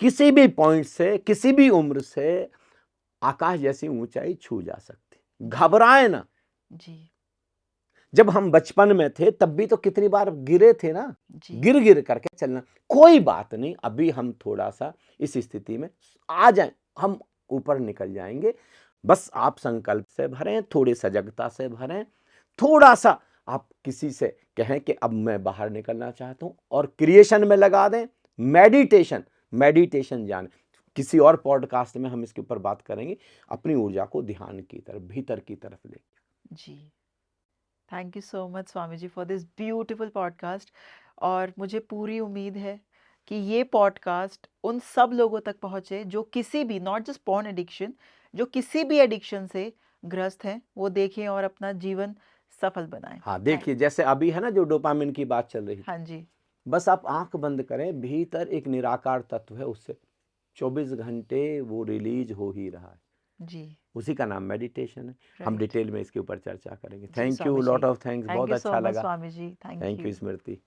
किसी भी पॉइंट से, किसी भी उम्र से आकाश जैसी ऊंचाई छू जा सकती। घबराए ना। जी। जब हम बचपन में थे तब भी तो कितनी बार गिरे थे ना, जी। गिर गिर करके चलना। कोई बात नहीं, अभी हम थोड़ा सा इस स्थिति में आ जाएं, हम ऊपर निकल जाएंगे। बस आप संकल्प से भरें, थोड़ी सजगता से भरें, थोड़ा सा आप किसी से कहें कि अब मैं बाहर निकलना चाहता हूं, और क्रिएशन में लगा दें। मेडिटेशन जाने, किसी और पॉडकास्ट में हम इसके ऊपर बात करेंगे। अपनी ऊर्जा को ध्यान की तरफ, भीतर की तरफ ले। जी। Thank you so much Swami ji for this beautiful podcast. और मुझे पूरी उम्मीद है कि ये पॉडकास्ट उन सब लोगों तक पहुँचे जो किसी भी, नॉट जस्ट पॉर्न एडिक्शन, जो किसी भी एडिक्शन से ग्रस्त हैं, वो देखें और अपना जीवन सफल बनाएं। हाँ, देखिए जैसे अभी है ना जो डोपामिन की बात चल रही थी, हाँ जी। बस आप आंख बंद करें, भीतर एक निराकार तत्व है, उससे 24 घंटे वो रिलीज हो ही रहा है। जी। उसी का नाम मेडिटेशन है। हम राइट। डिटेल में इसके ऊपर चर्चा करेंगे। जी thank you, Swami ji. Lot of thanks, thank बहुत यू सो अच्छा मच लगा। Swami ji. Thank thank you you. Smriti.